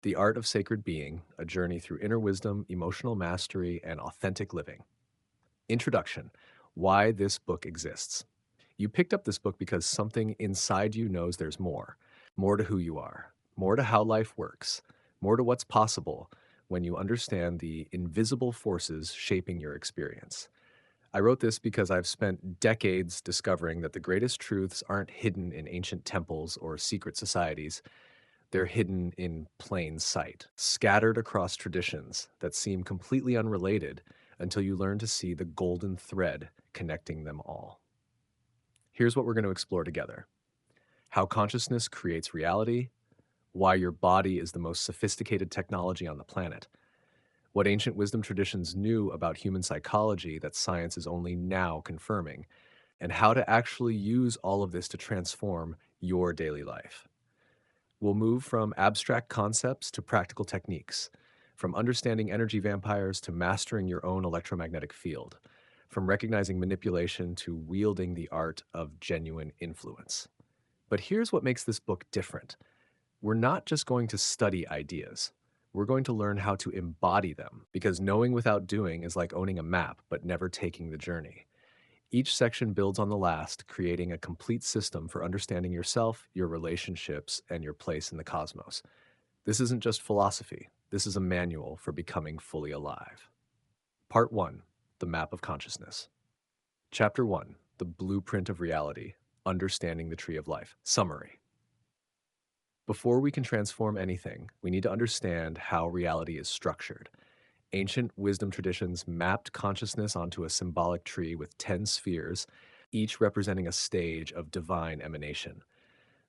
The Art of Sacred Being, A Journey Through Inner Wisdom, Emotional Mastery, and Authentic Living. Introduction. Why this book exists. You picked up this book because something inside you knows there's more. More to who you are, more to how life works, more to what's possible when you understand the invisible forces shaping your experience. I wrote this because I've spent decades discovering that the greatest truths aren't hidden in ancient temples or secret societies. They're hidden in plain sight, scattered across traditions that seem completely unrelated until you learn to see the golden thread connecting them all. Here's what we're going to explore together: how consciousness creates reality, why your body is the most sophisticated technology on the planet, what ancient wisdom traditions knew about human psychology that science is only now confirming, and how to actually use all of this to transform your daily life. We'll move from abstract concepts to practical techniques, from understanding energy vampires to mastering your own electromagnetic field, from recognizing manipulation to wielding the art of genuine influence. But here's what makes this book different. We're not just going to study ideas. We're going to learn how to embody them, because knowing without doing is like owning a map but never taking the journey. Each section builds on the last, creating a complete system for understanding yourself, your relationships, and your place in the cosmos. This isn't just philosophy. This is a manual for becoming fully alive. Part 1. The Map of Consciousness. Chapter 1. The Blueprint of Reality. Understanding the Tree of Life. Summary. Before we can transform anything, we need to understand how reality is structured. Ancient wisdom traditions mapped consciousness onto a symbolic tree with 10 spheres, each representing a stage of divine emanation.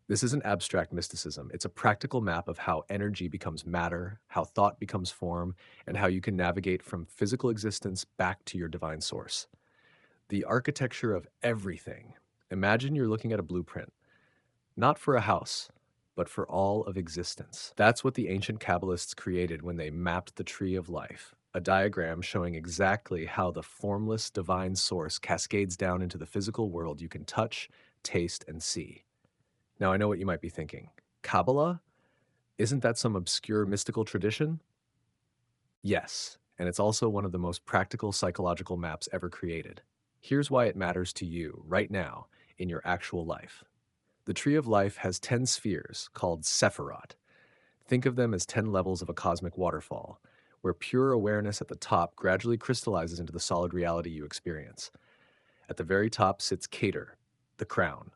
This isn't abstract mysticism, it's a practical map of how energy becomes matter, how thought becomes form, and how you can navigate from physical existence back to your divine source. The architecture of everything. Imagine you're looking at a blueprint, not for a house, but for all of existence. That's what the ancient Kabbalists created when they mapped the tree of life, a diagram showing exactly how the formless divine source cascades down into the physical world you can touch, taste, and see. Now, I know what you might be thinking. Kabbalah? Isn't that some obscure mystical tradition? Yes, and it's also one of the most practical psychological maps ever created. Here's why it matters to you right now in your actual life. The Tree of Life has 10 spheres called Sephirot. Think of them as 10 levels of a cosmic waterfall, where pure awareness at the top gradually crystallizes into the solid reality you experience. At the very top sits Keter, the crown.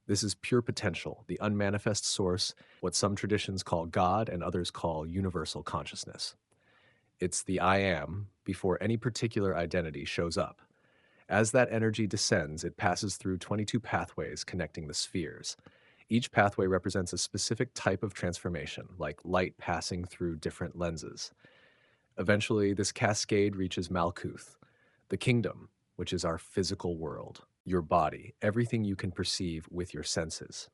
This is pure potential, the unmanifest source, what some traditions call God and others call universal consciousness. It's the I am before any particular identity shows up. As that energy descends, it passes through 22 pathways connecting the spheres. Each pathway represents a specific type of transformation, like light passing through different lenses. Eventually, this cascade reaches Malkuth, the kingdom, which is our physical world, your body, everything you can perceive with your senses.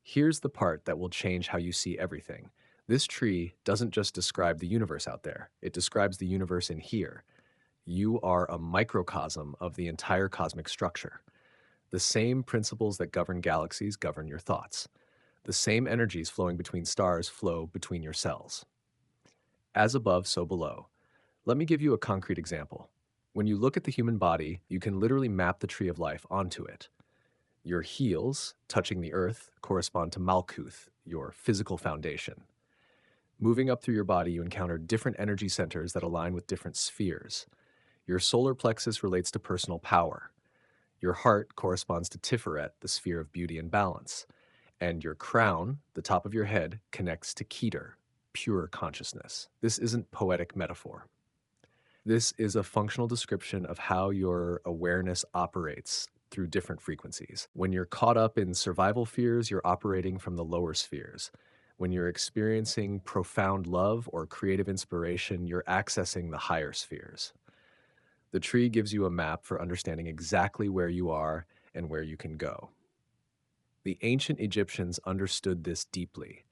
Here's the part that will change how you see everything. This tree doesn't just describe the universe out there, it describes the universe in here. You are a microcosm of the entire cosmic structure. The same principles that govern galaxies govern your thoughts. The same energies flowing between stars flow between your cells. As above, so below. Let me give you a concrete example. When you look at the human body, you can literally map the tree of life onto it. Your heels, touching the earth, correspond to Malkuth, your physical foundation. Moving up through your body, you encounter different energy centers that align with different spheres. Your solar plexus relates to personal power. Your heart corresponds to Tiferet, the sphere of beauty and balance. And your crown, the top of your head, connects to Keter, pure consciousness. This isn't poetic metaphor. This is a functional description of how your awareness operates through different frequencies. When you're caught up in survival fears, you're operating from the lower spheres. When you're experiencing profound love or creative inspiration, you're accessing the higher spheres. The tree gives you a map for understanding exactly where you are and where you can go. The ancient Egyptians understood this deeply.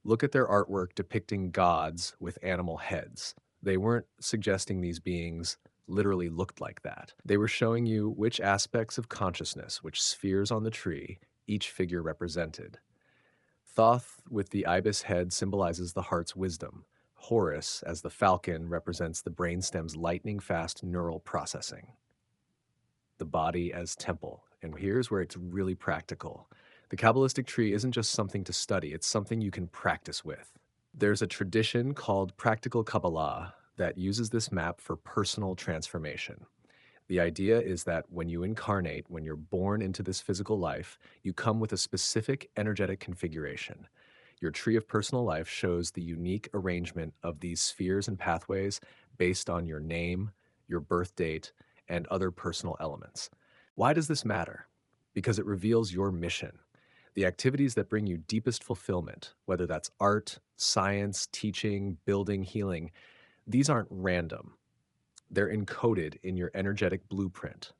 Look at their artwork depicting gods with animal heads. They weren't suggesting these beings literally looked like that. They were showing you which aspects of consciousness, which spheres on the tree, each figure represented. Thoth with the ibis head symbolizes the heart's wisdom. Horus, as the falcon, represents the brainstem's lightning fast neural processing. The body as temple. And here's where it's really practical. The Kabbalistic tree isn't just something to study, it's something you can practice with. There's a tradition called practical Kabbalah that uses this map for personal transformation. The idea is that when you incarnate, when you're born into this physical life, you come with a specific energetic configuration. Your tree of personal life shows the unique arrangement of these spheres and pathways based on your name, your birth date, and other personal elements. Why does this matter? Because it reveals your mission, the activities that bring you deepest fulfillment, whether that's art, science, teaching, building, healing. These aren't random. They're encoded in your energetic blueprint.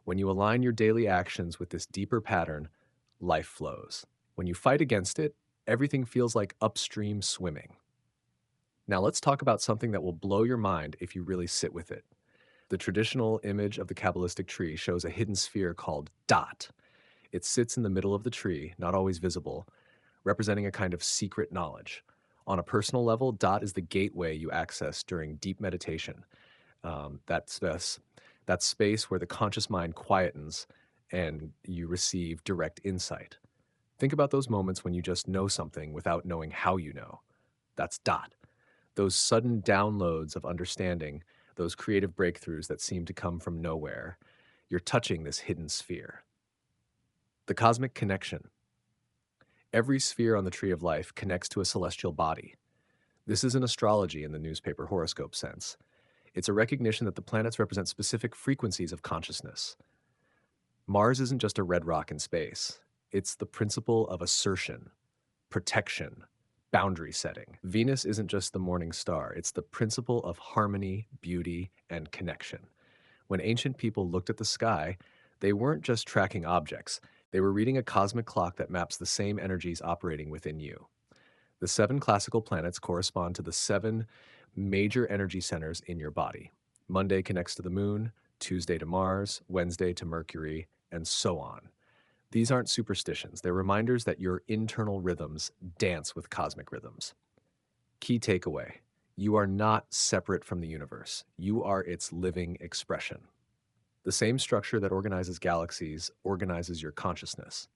When you align your daily actions with this deeper pattern, life flows. When you fight against it, everything feels like upstream swimming. Now let's talk about something that will blow your mind if you really sit with it. The traditional image of the Kabbalistic tree shows a hidden sphere called Dot. It sits in the middle of the tree, not always visible, representing a kind of secret knowledge. On a personal level, Dot is the gateway you access during deep meditation. That space where the conscious mind quietens and you receive direct insight. Think about those moments when you just know something without knowing how you know. That's Dot. Those sudden downloads of understanding, those creative breakthroughs that seem to come from nowhere. You're touching this hidden sphere. The cosmic connection. Every sphere on the tree of life connects to a celestial body. This isn't astrology in the newspaper horoscope sense. It's a recognition that the planets represent specific frequencies of consciousness. Mars isn't just a red rock in space. It's the principle of assertion, protection, boundary setting. Venus isn't just the morning star. It's the principle of harmony, beauty, and connection. When ancient people looked at the sky, they weren't just tracking objects. They were reading a cosmic clock that maps the same energies operating within you. The 7 classical planets correspond to the 7 major energy centers in your body. Monday connects to the moon, Tuesday to Mars, Wednesday to Mercury, and so on. These aren't superstitions. They're reminders that your internal rhythms dance with cosmic rhythms. Key takeaway: you are not separate from the universe. You are its living expression. The same structure that organizes galaxies organizes your consciousness.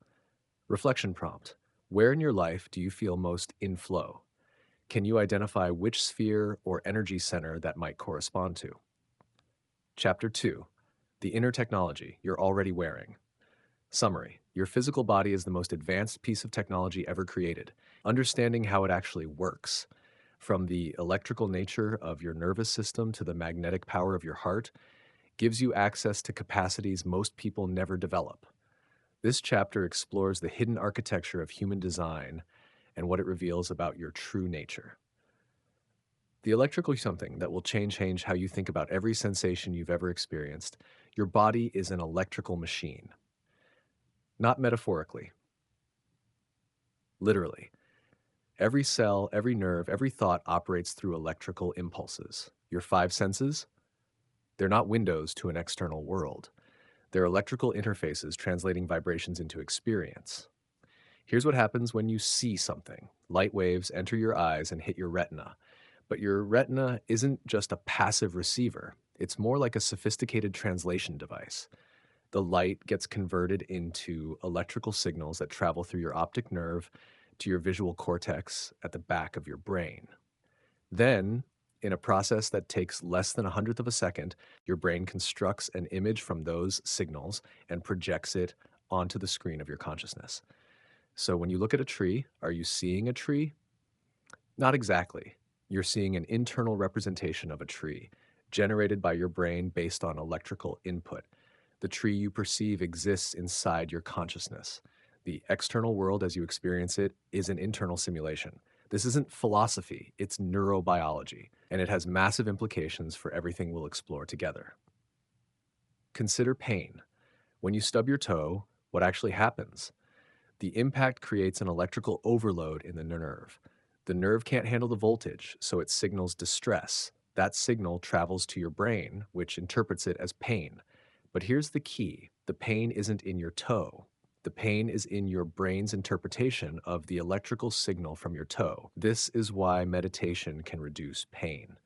Reflection prompt: where in your life do you feel most in flow? Can you identify which sphere or energy center that might correspond to? Chapter 2: the inner technology you're already wearing. Summary: your physical body is the most advanced piece of technology ever created. Understanding how it actually works, from the electrical nature of your nervous system to the magnetic power of your heart, gives you access to capacities most people never develop. This chapter explores the hidden architecture of human design and what it reveals about your true nature. The electrical is something that will change how you think about every sensation you've ever experienced. Your body is an electrical machine. Not metaphorically, literally. Every cell, every nerve, every thought operates through electrical impulses. Your 5 senses? They're not windows to an external world. They're electrical interfaces translating vibrations into experience. Here's what happens when you see something. Light waves enter your eyes and hit your retina. But your retina isn't just a passive receiver. It's more like a sophisticated translation device. The light gets converted into electrical signals that travel through your optic nerve to your visual cortex at the back of your brain. Then, in a process that takes less than 1/100th of a second, your brain constructs an image from those signals and projects it onto the screen of your consciousness. So when you look at a tree, are you seeing a tree? Not exactly. You're seeing an internal representation of a tree, generated by your brain based on electrical input. The tree you perceive exists inside your consciousness. The external world as you experience it is an internal simulation. This isn't philosophy, it's neurobiology, and it has massive implications for everything we'll explore together. Consider pain. When you stub your toe, what actually happens? The impact creates an electrical overload in the nerve. The nerve can't handle the voltage, so it signals distress. That signal travels to your brain, which interprets it as pain. But here's the key: the pain isn't in your toe. The pain is in your brain's interpretation of the electrical signal from your toe. This is why meditation can reduce pain.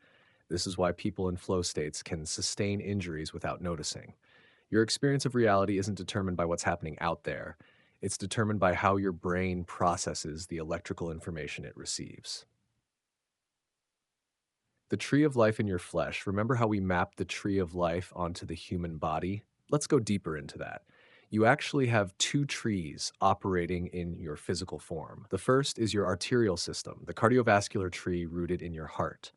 This is why people in flow states can sustain injuries without noticing. Your experience of reality isn't determined by what's happening out there. It's determined by how your brain processes the electrical information it receives. The tree of life in your flesh. Remember how we mapped the tree of life onto the human body? Let's go deeper into that. You actually have two trees operating in your physical form. The first is your arterial system, the cardiovascular tree rooted in your heart.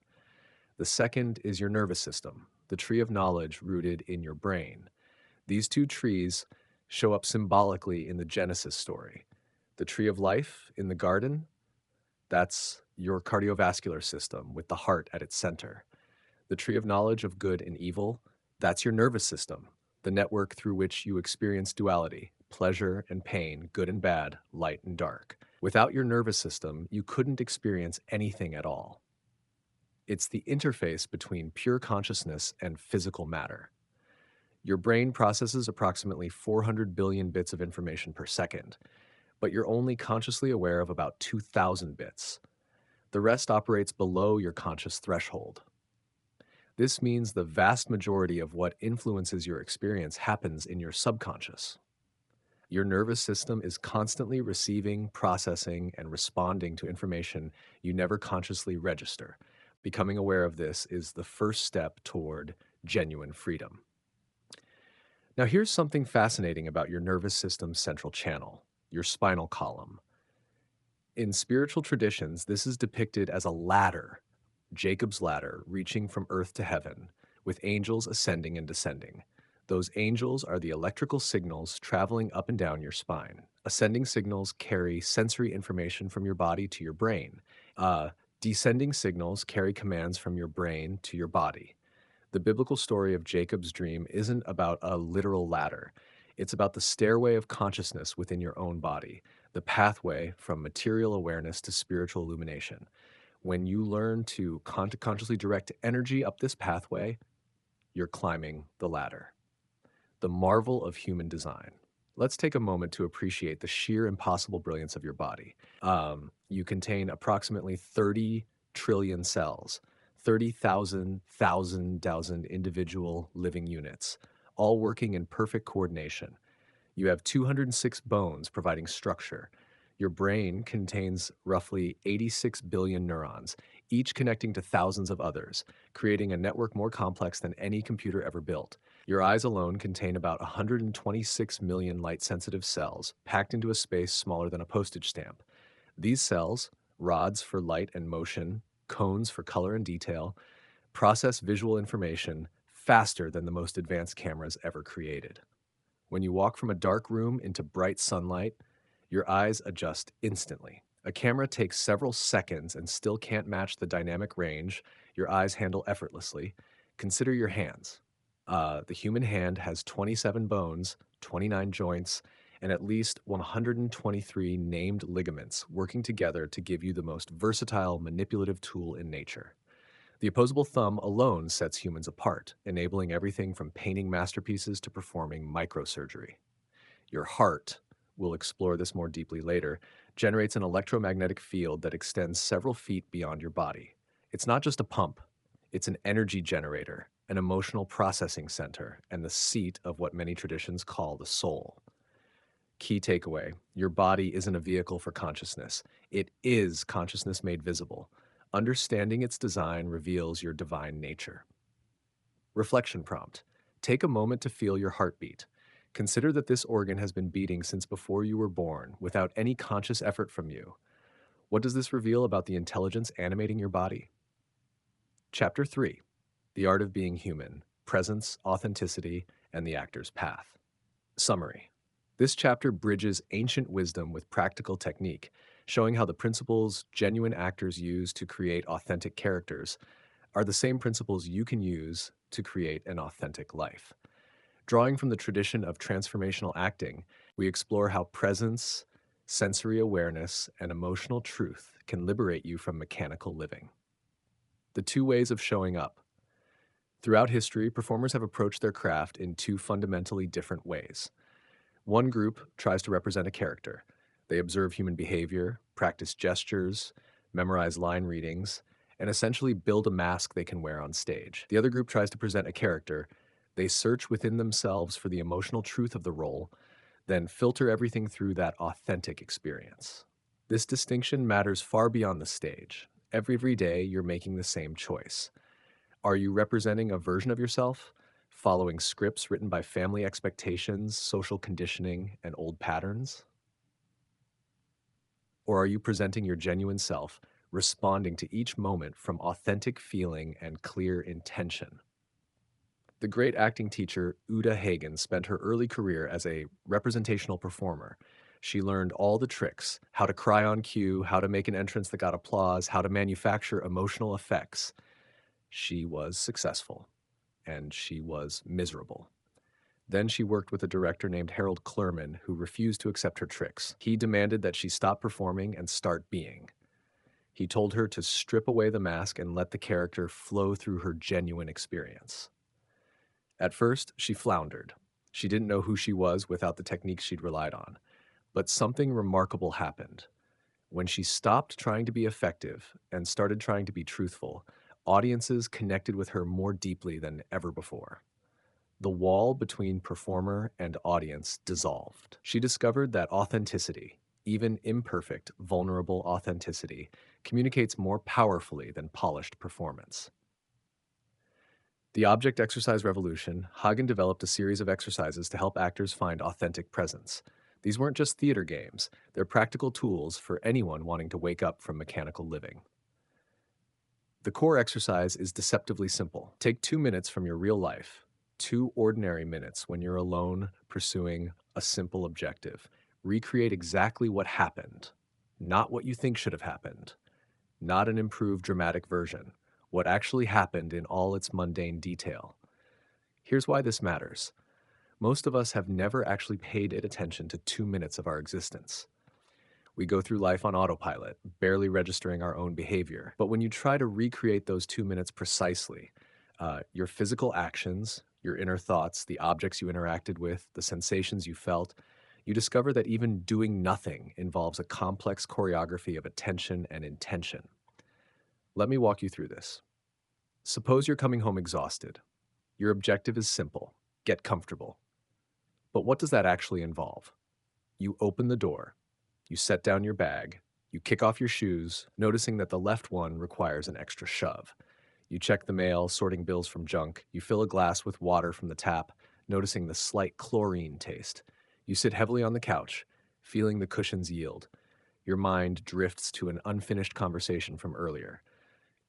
The second is your nervous system, the tree of knowledge rooted in your brain. These two trees show up symbolically in the Genesis story. The tree of life in the garden, that's your cardiovascular system with the heart at its center. The tree of knowledge of good and evil, that's your nervous system, the network through which you experience duality, pleasure and pain, good and bad, light and dark. Without your nervous system, you couldn't experience anything at all. It's the interface between pure consciousness and physical matter. Your brain processes approximately 400 billion bits of information per second, but you're only consciously aware of about 2,000 bits. The rest operates below your conscious threshold. This means the vast majority of what influences your experience happens in your subconscious. Your nervous system is constantly receiving, processing, and responding to information you never consciously register. Becoming aware of this is the first step toward genuine freedom. Now, here's something fascinating about your nervous system's central channel, your spinal column. In spiritual traditions, this is depicted as a ladder, Jacob's ladder, reaching from earth to heaven, with angels ascending and descending. Those angels are the electrical signals traveling up and down your spine. Ascending signals carry sensory information from your body to your brain. Descending signals carry commands from your brain to your body. The biblical story of Jacob's dream isn't about a literal ladder. It's about the stairway of consciousness within your own body, the pathway from material awareness to spiritual illumination. When you learn to consciously direct energy up this pathway, you're climbing the ladder. The marvel of human design. Let's take a moment to appreciate the sheer impossible brilliance of your body. You contain approximately 30 trillion cells, 30,000 individual living units, all working in perfect coordination. You have 206 bones providing structure. Your brain contains roughly 86 billion neurons, each connecting to thousands of others, creating a network more complex than any computer ever built. Your eyes alone contain about 126 million light-sensitive cells, packed into a space smaller than a postage stamp. These cells, rods for light and motion, cones for color and detail, process visual information faster than the most advanced cameras ever created. When you walk from a dark room into bright sunlight, your eyes adjust instantly. A camera takes several seconds and still can't match the dynamic range your eyes handle effortlessly. Consider your hands. The human hand has 27 bones, 29 joints, and at least 123 named ligaments working together to give you the most versatile manipulative tool in nature. The opposable thumb alone sets humans apart, enabling everything from painting masterpieces to performing microsurgery. Your heart, we'll explore this more deeply later, generates an electromagnetic field that extends several feet beyond your body. It's not just a pump, it's an energy generator, an emotional processing center, and the seat of what many traditions call the soul. Key takeaway: your body isn't a vehicle for consciousness, it is consciousness made visible. Understanding its design reveals your divine nature. Reflection prompt: take a moment to feel your heartbeat. Consider that this organ has been beating since before you were born, without any conscious effort from you. What does this reveal about the intelligence animating your body? Chapter 3: The Art of Being Human, Presence, Authenticity, and the Actor's Path. Summary: this chapter bridges ancient wisdom with practical technique, showing how the principles genuine actors use to create authentic characters are the same principles you can use to create an authentic life. Drawing from the tradition of transformational acting, we explore how presence, sensory awareness, and emotional truth can liberate you from mechanical living. The two ways of showing up. Throughout history, performers have approached their craft in two fundamentally different ways. One group tries to represent a character. They observe human behavior, practice gestures, memorize line readings, and essentially build a mask they can wear on stage. The other group tries to present a character. They search within themselves for the emotional truth of the role, then filter everything through that authentic experience. This distinction matters far beyond the stage. Every day, you're making the same choice. Are you representing a version of yourself, following scripts written by family expectations, social conditioning, and old patterns? Or are you presenting your genuine self, responding to each moment from authentic feeling and clear intention? The great acting teacher Uta Hagen spent her early career as a representational performer. She learned all the tricks: how to cry on cue, how to make an entrance that got applause, how to manufacture emotional effects. She was successful, and she was miserable. Then she worked with a director named Harold Clurman, who refused to accept her tricks. He demanded that she stop performing and start being. He told her to strip away the mask and let the character flow through her genuine experience. At first, she floundered. She didn't know who she was without the techniques she'd relied on. But something remarkable happened. When she stopped trying to be effective and started trying to be truthful, audiences connected with her more deeply than ever before. The wall between performer and audience dissolved. She discovered that authenticity, even imperfect, vulnerable authenticity, communicates more powerfully than polished performance. The Object Exercise Revolution, Hagen developed a series of exercises to help actors find authentic presence. These weren't just theater games, they're practical tools for anyone wanting to wake up from mechanical living. The core exercise is deceptively simple. Take 2 minutes from your real life, 2 ordinary minutes when you're alone pursuing a simple objective. Recreate exactly what happened, not what you think should have happened, not an improved dramatic version, what actually happened in all its mundane detail. Here's why this matters. Most of us have never actually paid attention to 2 minutes of our existence. We go through life on autopilot, barely registering our own behavior. But when you try to recreate those 2 minutes precisely, your physical actions, your inner thoughts, the objects you interacted with, the sensations you felt, you discover that even doing nothing involves a complex choreography of attention and intention. Let me walk you through this. Suppose you're coming home exhausted. Your objective is simple: get comfortable. But what does that actually involve? You open the door, you set down your bag, you kick off your shoes, noticing that the left one requires an extra shove. You check the mail, sorting bills from junk. You fill a glass with water from the tap, noticing the slight chlorine taste. You sit heavily on the couch, feeling the cushions yield. Your mind drifts to an unfinished conversation from earlier.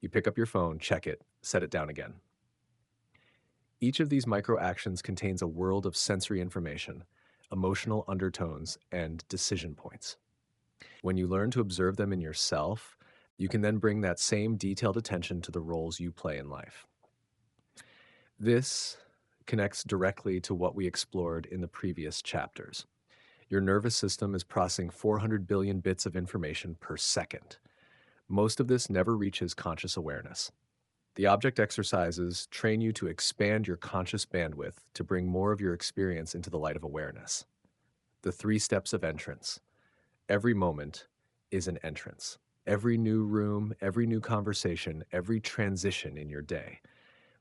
You pick up your phone, check it, set it down again. Each of these micro actions contains a world of sensory information, emotional undertones, and decision points. When you learn to observe them in yourself, you can then bring that same detailed attention to the roles you play in life. This connects directly to what we explored in the previous chapters. Your nervous system is processing 400 billion bits of information per second. Most of this never reaches conscious awareness. The object exercises train you to expand your conscious bandwidth to bring more of your experience into the light of awareness. The 3 steps of entrance. Every moment is an entrance. Every new room, every new conversation, every transition in your day.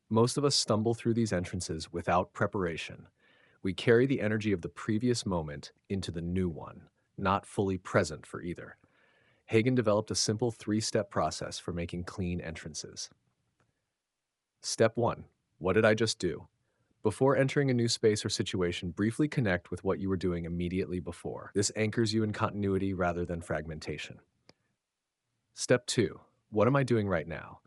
Most of us stumble through these entrances without preparation. We carry the energy of the previous moment into the new one, not fully present for either. Hagen developed a simple 3-step process for making clean entrances. Step 1. What did I just do? Before entering a new space or situation, briefly connect with what you were doing immediately before. This anchors you in continuity rather than fragmentation. Step 2. What am I doing right now?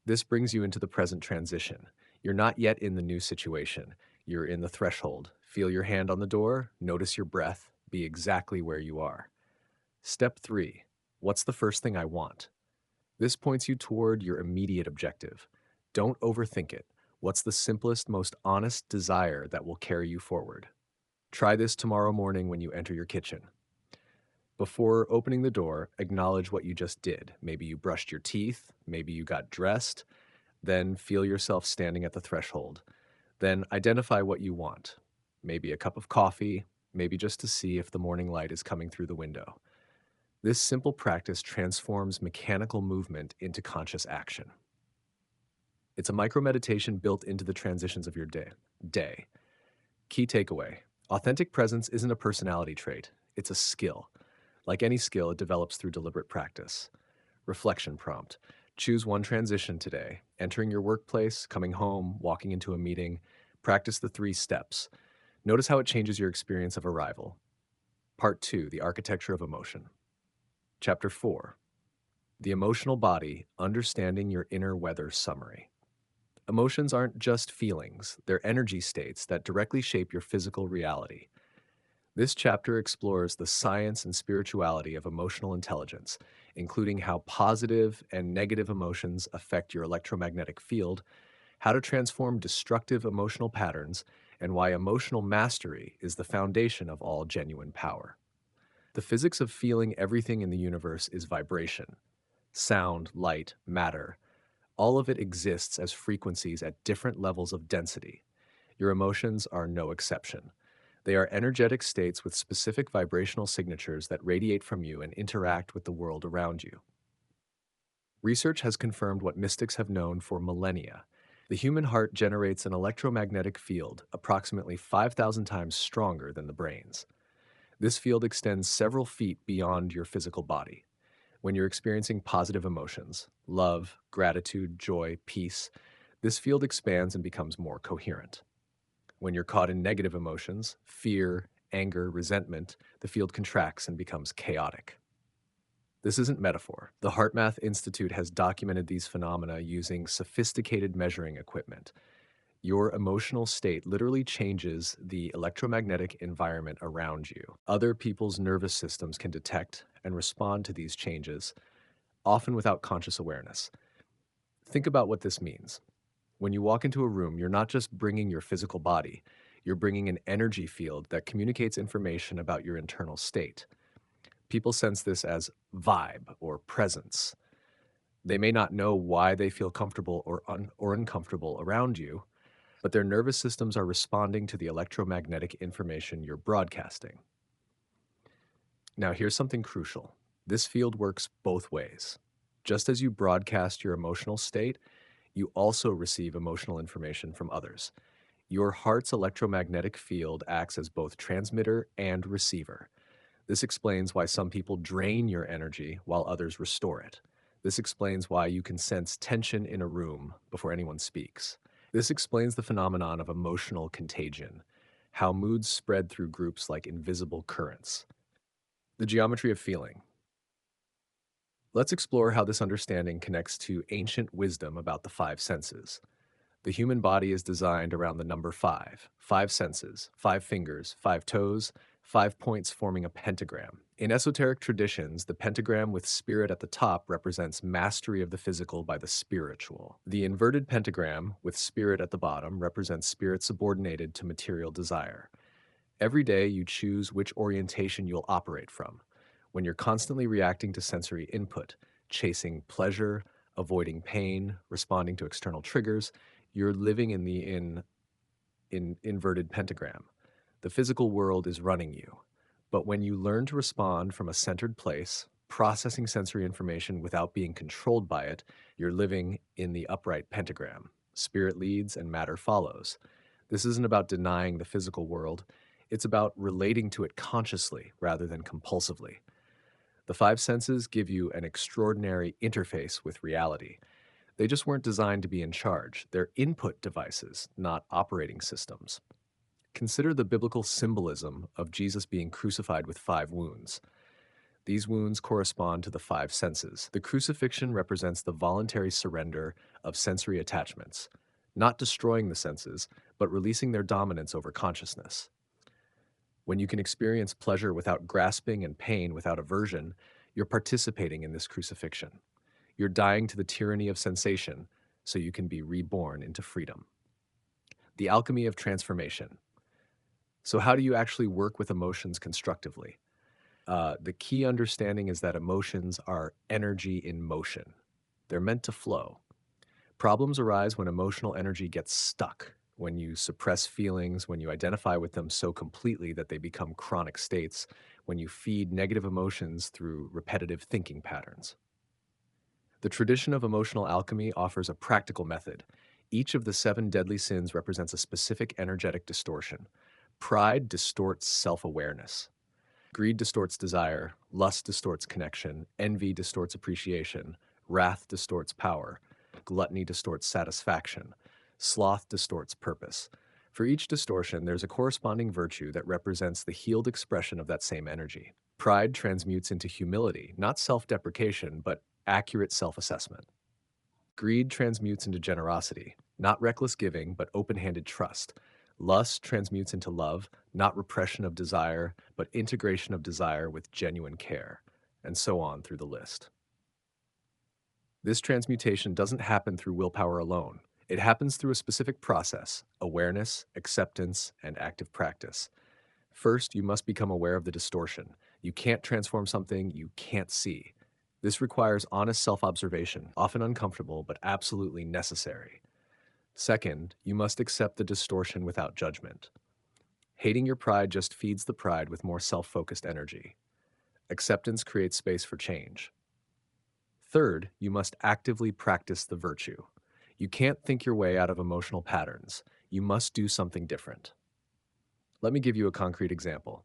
This brings you into the present transition. You're not yet in the new situation. You're in the threshold. Feel your hand on the door, notice your breath, be exactly where you are. Step 3. What's the first thing I want? This points you toward your immediate objective. Don't overthink it. What's the simplest, most honest desire that will carry you forward? Try this tomorrow morning when you enter your kitchen. Before opening the door, acknowledge what you just did. Maybe you brushed your teeth, maybe you got dressed, then feel yourself standing at the threshold. Then identify what you want. Maybe a cup of coffee, maybe just to see if the morning light is coming through the window. This simple practice transforms mechanical movement into conscious action. It's a micro meditation built into the transitions of your day. Key takeaway: authentic presence isn't a personality trait, it's a skill. Like any skill, it develops through deliberate practice. Reflection prompt: choose one transition today: entering your workplace, coming home, walking into a meeting. Practice the 3 steps. Notice how it changes your experience of arrival. Part 2: The Architecture of Emotion. Chapter 4: The Emotional Body: Understanding Your Inner Weather Summary. Emotions aren't just feelings, they're energy states that directly shape your physical reality. This chapter explores the science and spirituality of emotional intelligence, including how positive and negative emotions affect your electromagnetic field, how to transform destructive emotional patterns, and why emotional mastery is the foundation of all genuine power. The physics of feeling everything in the universe is vibration. Sound, light, matter, all of it exists as frequencies at different levels of density. Your emotions are no exception. They are energetic states with specific vibrational signatures that radiate from you and interact with the world around you. Research has confirmed what mystics have known for millennia. The human heart generates an electromagnetic field approximately 5,000 times stronger than the brain's. This field extends several feet beyond your physical body. When you're experiencing positive emotions, love, gratitude, joy, peace, this field expands and becomes more coherent. When you're caught in negative emotions, fear, anger, resentment, the field contracts and becomes chaotic. This isn't metaphor. The HeartMath Institute has documented these phenomena using sophisticated measuring equipment. Your emotional state literally changes the electromagnetic environment around you. Other people's nervous systems can detect and respond to these changes, often without conscious awareness. Think about what this means. When you walk into a room, you're not just bringing your physical body, you're bringing an energy field that communicates information about your internal state. People sense this as vibe or presence. They may not know why they feel comfortable or uncomfortable around you, but their nervous systems are responding to the electromagnetic information you're broadcasting. Now, here's something crucial. This field works both ways. Just as you broadcast your emotional state, you also receive emotional information from others. Your heart's electromagnetic field acts as both transmitter and receiver. This explains why some people drain your energy while others restore it. This explains why you can sense tension in a room before anyone speaks. This explains the phenomenon of emotional contagion, how moods spread through groups like invisible currents. The geometry of feeling. Let's explore how this understanding connects to ancient wisdom about the 5 senses. The human body is designed around the number 5, 5 senses, 5 fingers, 5 toes, 5 points forming a pentagram. In esoteric traditions, the pentagram with spirit at the top represents mastery of the physical by the spiritual. The inverted pentagram with spirit at the bottom represents spirit subordinated to material desire. Every day you choose which orientation you'll operate from. When you're constantly reacting to sensory input, chasing pleasure, avoiding pain, responding to external triggers, you're living in the inverted pentagram. The physical world is running you. But when you learn to respond from a centered place, processing sensory information without being controlled by it, you're living in the upright pentagram. Spirit leads and matter follows. This isn't about denying the physical world, it's about relating to it consciously rather than compulsively. The 5 senses give you an extraordinary interface with reality. They just weren't designed to be in charge. They're input devices, not operating systems. Consider the biblical symbolism of Jesus being crucified with 5 wounds. These wounds correspond to the 5 senses. The crucifixion represents the voluntary surrender of sensory attachments, not destroying the senses, but releasing their dominance over consciousness. When you can experience pleasure without grasping and pain without aversion, you're participating in this crucifixion. You're dying to the tyranny of sensation so you can be reborn into freedom. The alchemy of transformation. So, how do you actually work with emotions constructively? The key understanding is that emotions are energy in motion. They're meant to flow. Problems arise when emotional energy gets stuck, when you suppress feelings, when you identify with them so completely that they become chronic states, when you feed negative emotions through repetitive thinking patterns. The tradition of emotional alchemy offers a practical method. Each of the seven deadly sins represents a specific energetic distortion. Pride distorts self awareness. Greed distorts desire, lust distorts connection, envy distorts appreciation, wrath distorts power, gluttony distorts satisfaction, sloth distorts purpose. For each distortion, there's a corresponding virtue that represents the healed expression of that same energy. Pride transmutes into humility, not self deprecation, but accurate self assessment. Greed transmutes into generosity, not reckless giving, but open handed trust. Lust transmutes into love, not repression of desire, but integration of desire with genuine care, and so on through the list. This transmutation doesn't happen through willpower alone. It happens through a specific process: awareness, acceptance, and active practice. First, you must become aware of the distortion. You can't transform something you can't see. This requires honest self observation, often uncomfortable, but absolutely necessary. Second, you must accept the distortion without judgment. Hating your pride just feeds the pride with more self focused energy. Acceptance creates space for change. Third, you must actively practice the virtue. You can't think your way out of emotional patterns. You must do something different. Let me give you a concrete example.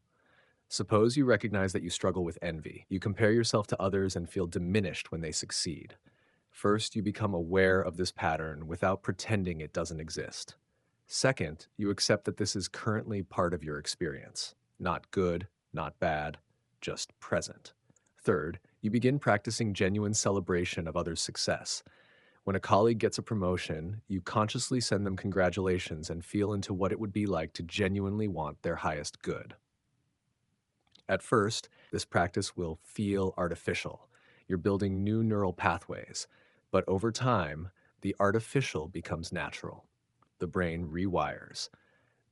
Suppose you recognize that you struggle with envy. You compare yourself to others and feel diminished when they succeed. First, you become aware of this pattern without pretending it doesn't exist. Second, you accept that this is currently part of your experience. Not good, not bad, just present. Third, you begin practicing genuine celebration of others' success. When a colleague gets a promotion, you consciously send them congratulations and feel into what it would be like to genuinely want their highest good. At first, this practice will feel artificial. You're building new neural pathways. But over time, the artificial becomes natural. The brain rewires.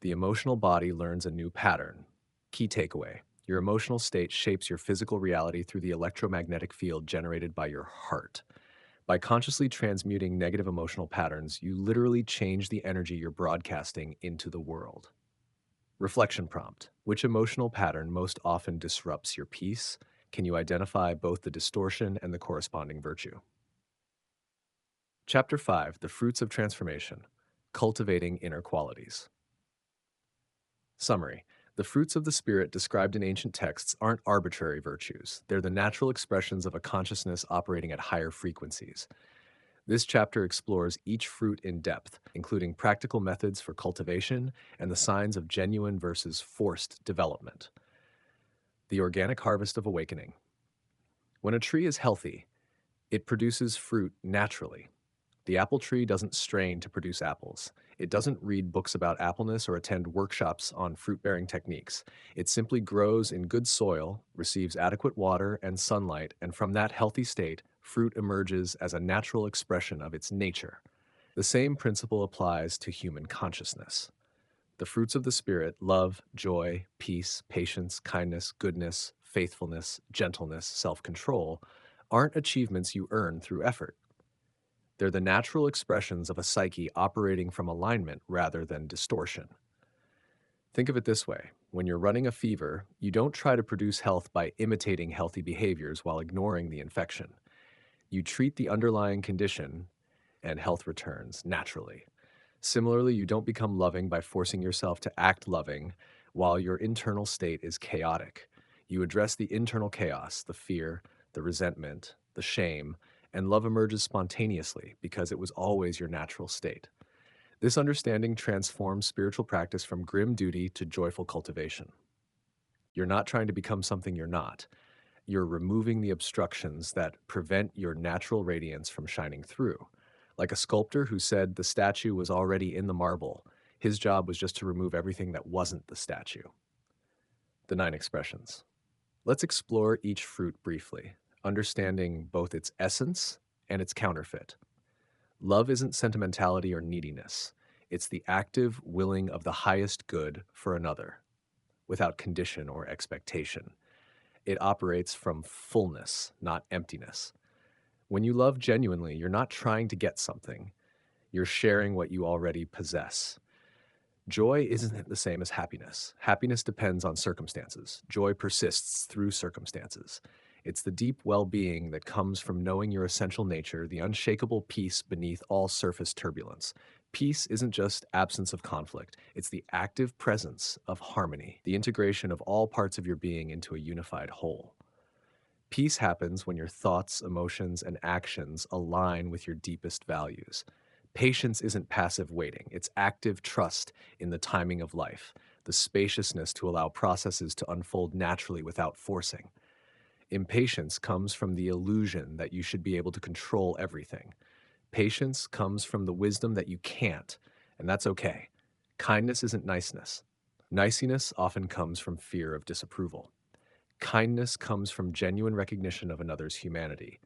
The emotional body learns a new pattern. Key takeaway: your emotional state shapes your physical reality through the electromagnetic field generated by your heart. By consciously transmuting negative emotional patterns, you literally change the energy you're broadcasting into the world. Reflection prompt: which emotional pattern most often disrupts your peace? Can you identify both the distortion and the corresponding virtue? Chapter 5: The Fruits of Transformation: Cultivating Inner Qualities. Summary: the fruits of the Spirit described in ancient texts aren't arbitrary virtues. They're the natural expressions of a consciousness operating at higher frequencies. This chapter explores each fruit in depth, including practical methods for cultivation and the signs of genuine versus forced development. The organic harvest of awakening. When a tree is healthy, it produces fruit naturally. The apple tree doesn't strain to produce apples. It doesn't read books about appleness or attend workshops on fruit-bearing techniques. It simply grows in good soil, receives adequate water and sunlight, and from that healthy state, fruit emerges as a natural expression of its nature. The same principle applies to human consciousness. The fruits of the Spirit, love, joy, peace, patience, kindness, goodness, faithfulness, gentleness, self-control, aren't achievements you earn through effort. They're the natural expressions of a psyche operating from alignment rather than distortion. Think of it this way: when you're running a fever, you don't try to produce health by imitating healthy behaviors while ignoring the infection. You treat the underlying condition, and health returns naturally. Similarly, you don't become loving by forcing yourself to act loving while your internal state is chaotic. You address the internal chaos, the fear, the resentment, the shame, and love emerges spontaneously because it was always your natural state. This understanding transforms spiritual practice from grim duty to joyful cultivation. You're not trying to become something you're not. You're removing the obstructions that prevent your natural radiance from shining through. Like a sculptor who said the statue was already in the marble, his job was just to remove everything that wasn't the statue. The 9 expressions. Let's explore each fruit briefly, understanding both its essence and its counterfeit. Love isn't sentimentality or neediness. It's the active willing of the highest good for another, without condition or expectation. It operates from fullness, not emptiness. When you love genuinely, you're not trying to get something. You're sharing what you already possess. Joy isn't the same as happiness. Happiness depends on circumstances. Joy persists through circumstances. It's the deep well being that comes from knowing your essential nature, the unshakable peace beneath all surface turbulence. Peace isn't just absence of conflict, it's the active presence of harmony, the integration of all parts of your being into a unified whole. Peace happens when your thoughts, emotions, and actions align with your deepest values. Patience isn't passive waiting, it's active trust in the timing of life, the spaciousness to allow processes to unfold naturally without forcing. Impatience comes from the illusion that you should be able to control everything. Patience comes from the wisdom that you can't, and that's okay. Kindness isn't niceness. Niciness often comes from fear of disapproval. Kindness comes from genuine recognition of another's humanity.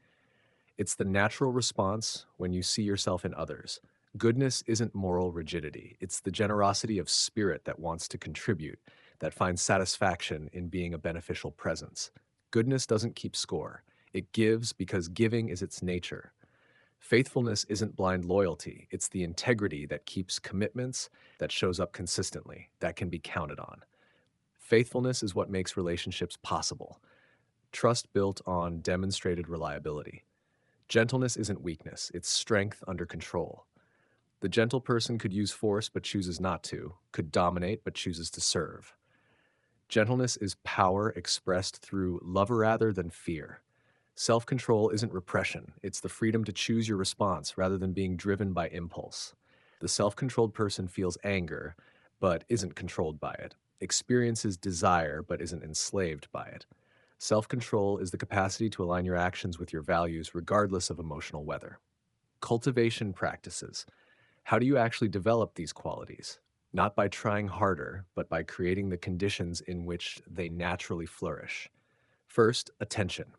It's the natural response when you see yourself in others. Goodness isn't moral rigidity, it's the generosity of spirit that wants to contribute, that finds satisfaction in being a beneficial presence. Goodness doesn't keep score, it gives because giving is its nature. Faithfulness isn't blind loyalty, it's the integrity that keeps commitments, that shows up consistently, that can be counted on. Faithfulness is what makes relationships possible. Trust built on demonstrated reliability. Gentleness isn't weakness, it's strength under control. The gentle person could use force but chooses not to, could dominate but chooses to serve. Gentleness is power expressed through love rather than fear. Self control isn't repression, it's the freedom to choose your response rather than being driven by impulse. The self controlled person feels anger but isn't controlled by it, experiences desire but isn't enslaved by it. Self control is the capacity to align your actions with your values regardless of emotional weather. Cultivation practices. How do you actually develop these qualities? Not by trying harder, but by creating the conditions in which they naturally flourish. First, attention.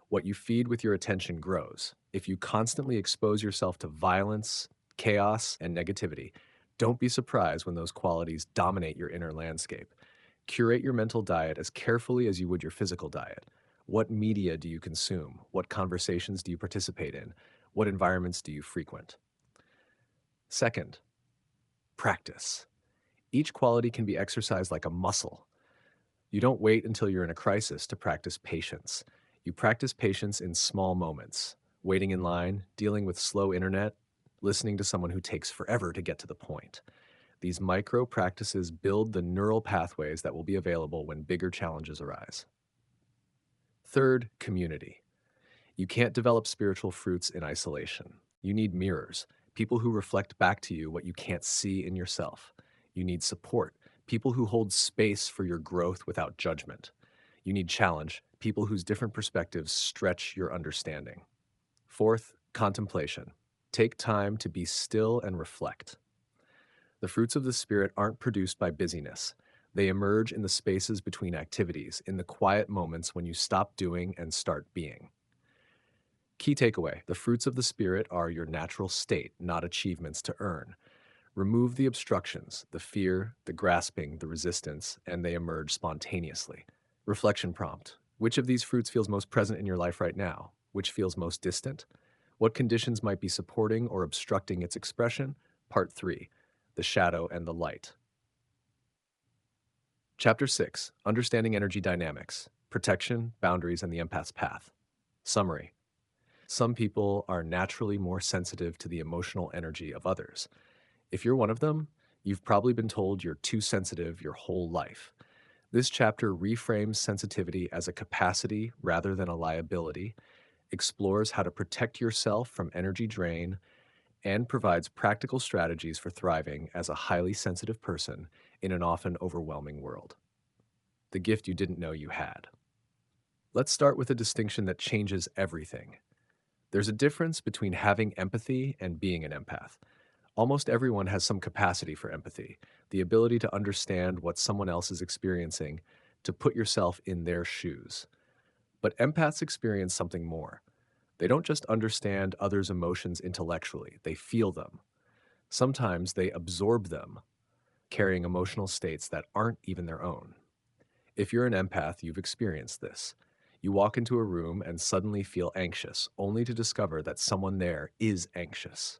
What you feed with your attention grows. If you constantly expose yourself to violence, chaos, and negativity, don't be surprised when those qualities dominate your inner landscape. Curate your mental diet as carefully as you would your physical diet. What media do you consume? What conversations do you participate in? What environments do you frequent? Second, practice. Each quality can be exercised like a muscle. You don't wait until you're in a crisis to practice patience. You practice patience in small moments, waiting in line, dealing with slow internet, listening to someone who takes forever to get to the point. These micro practices build the neural pathways that will be available when bigger challenges arise. Third, community. You can't develop spiritual fruits in isolation. You need mirrors, people who reflect back to you what you can't see in yourself. You need support, people who hold space for your growth without judgment. You need challenge, people whose different perspectives stretch your understanding. Fourth, contemplation. Take time to be still and reflect. The fruits of the Spirit aren't produced by busyness. They emerge in the spaces between activities, in the quiet moments when you stop doing and start being. Key takeaway: the fruits of the Spirit are your natural state, not achievements to earn. Remove the obstructions, the fear, the grasping, the resistance, and they emerge spontaneously. Reflection prompt: which of these fruits feels most present in your life right now? Which feels most distant? What conditions might be supporting or obstructing its expression? Part 3: The Shadow and the Light. Chapter 6: Understanding Energy Dynamics, Protection, Boundaries, and the Empath's Path. Summary: some people are naturally more sensitive to the emotional energy of others. If you're one of them, you've probably been told you're too sensitive your whole life. This chapter reframes sensitivity as a capacity rather than a liability, explores how to protect yourself from energy drain, and provides practical strategies for thriving as a highly sensitive person in an often overwhelming world. The gift you didn't know you had. Let's start with a distinction that changes everything. There's a difference between having empathy and being an empath. Almost everyone has some capacity for empathy, the ability to understand what someone else is experiencing, to put yourself in their shoes. But empaths experience something more. They don't just understand others' emotions intellectually, they feel them. Sometimes they absorb them, carrying emotional states that aren't even their own. If you're an empath, you've experienced this. You walk into a room and suddenly feel anxious, only to discover that someone there is anxious.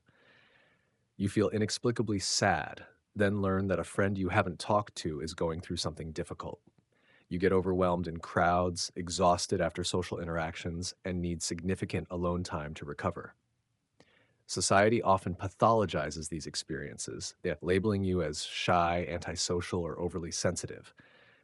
You feel inexplicably sad, Then learn that a friend you haven't talked to is going through something difficult. You get overwhelmed in crowds, exhausted after social interactions, and need significant alone time to recover. Society often pathologizes these experiences, labeling you as shy, antisocial, or overly sensitive.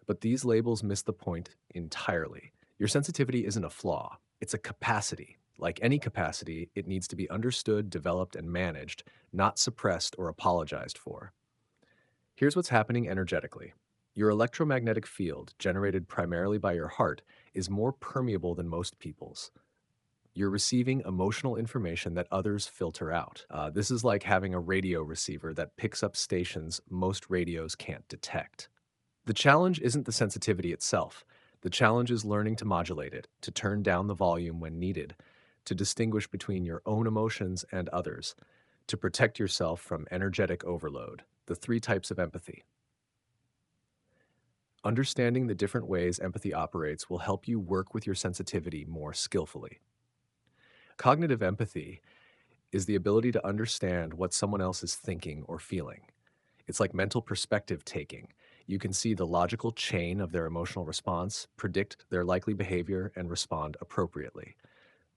But these labels miss the point entirely. Your sensitivity isn't a flaw, it's a capacity. Like any capacity, it needs to be understood, developed, and managed, not suppressed or apologized for. Here's what's happening energetically. Your electromagnetic field, generated primarily by your heart, is more permeable than most people's. You're receiving emotional information that others filter out. This is like having a radio receiver that picks up stations most radios can't detect. The challenge isn't the sensitivity itself. The challenge is learning to modulate it, to turn down the volume when needed, to distinguish between your own emotions and others, to protect yourself from energetic overload. The three types of empathy. Understanding the different ways empathy operates will help you work with your sensitivity more skillfully. Cognitive empathy is the ability to understand what someone else is thinking or feeling. It's like mental perspective taking. You can see the logical chain of their emotional response, predict their likely behavior, and respond appropriately.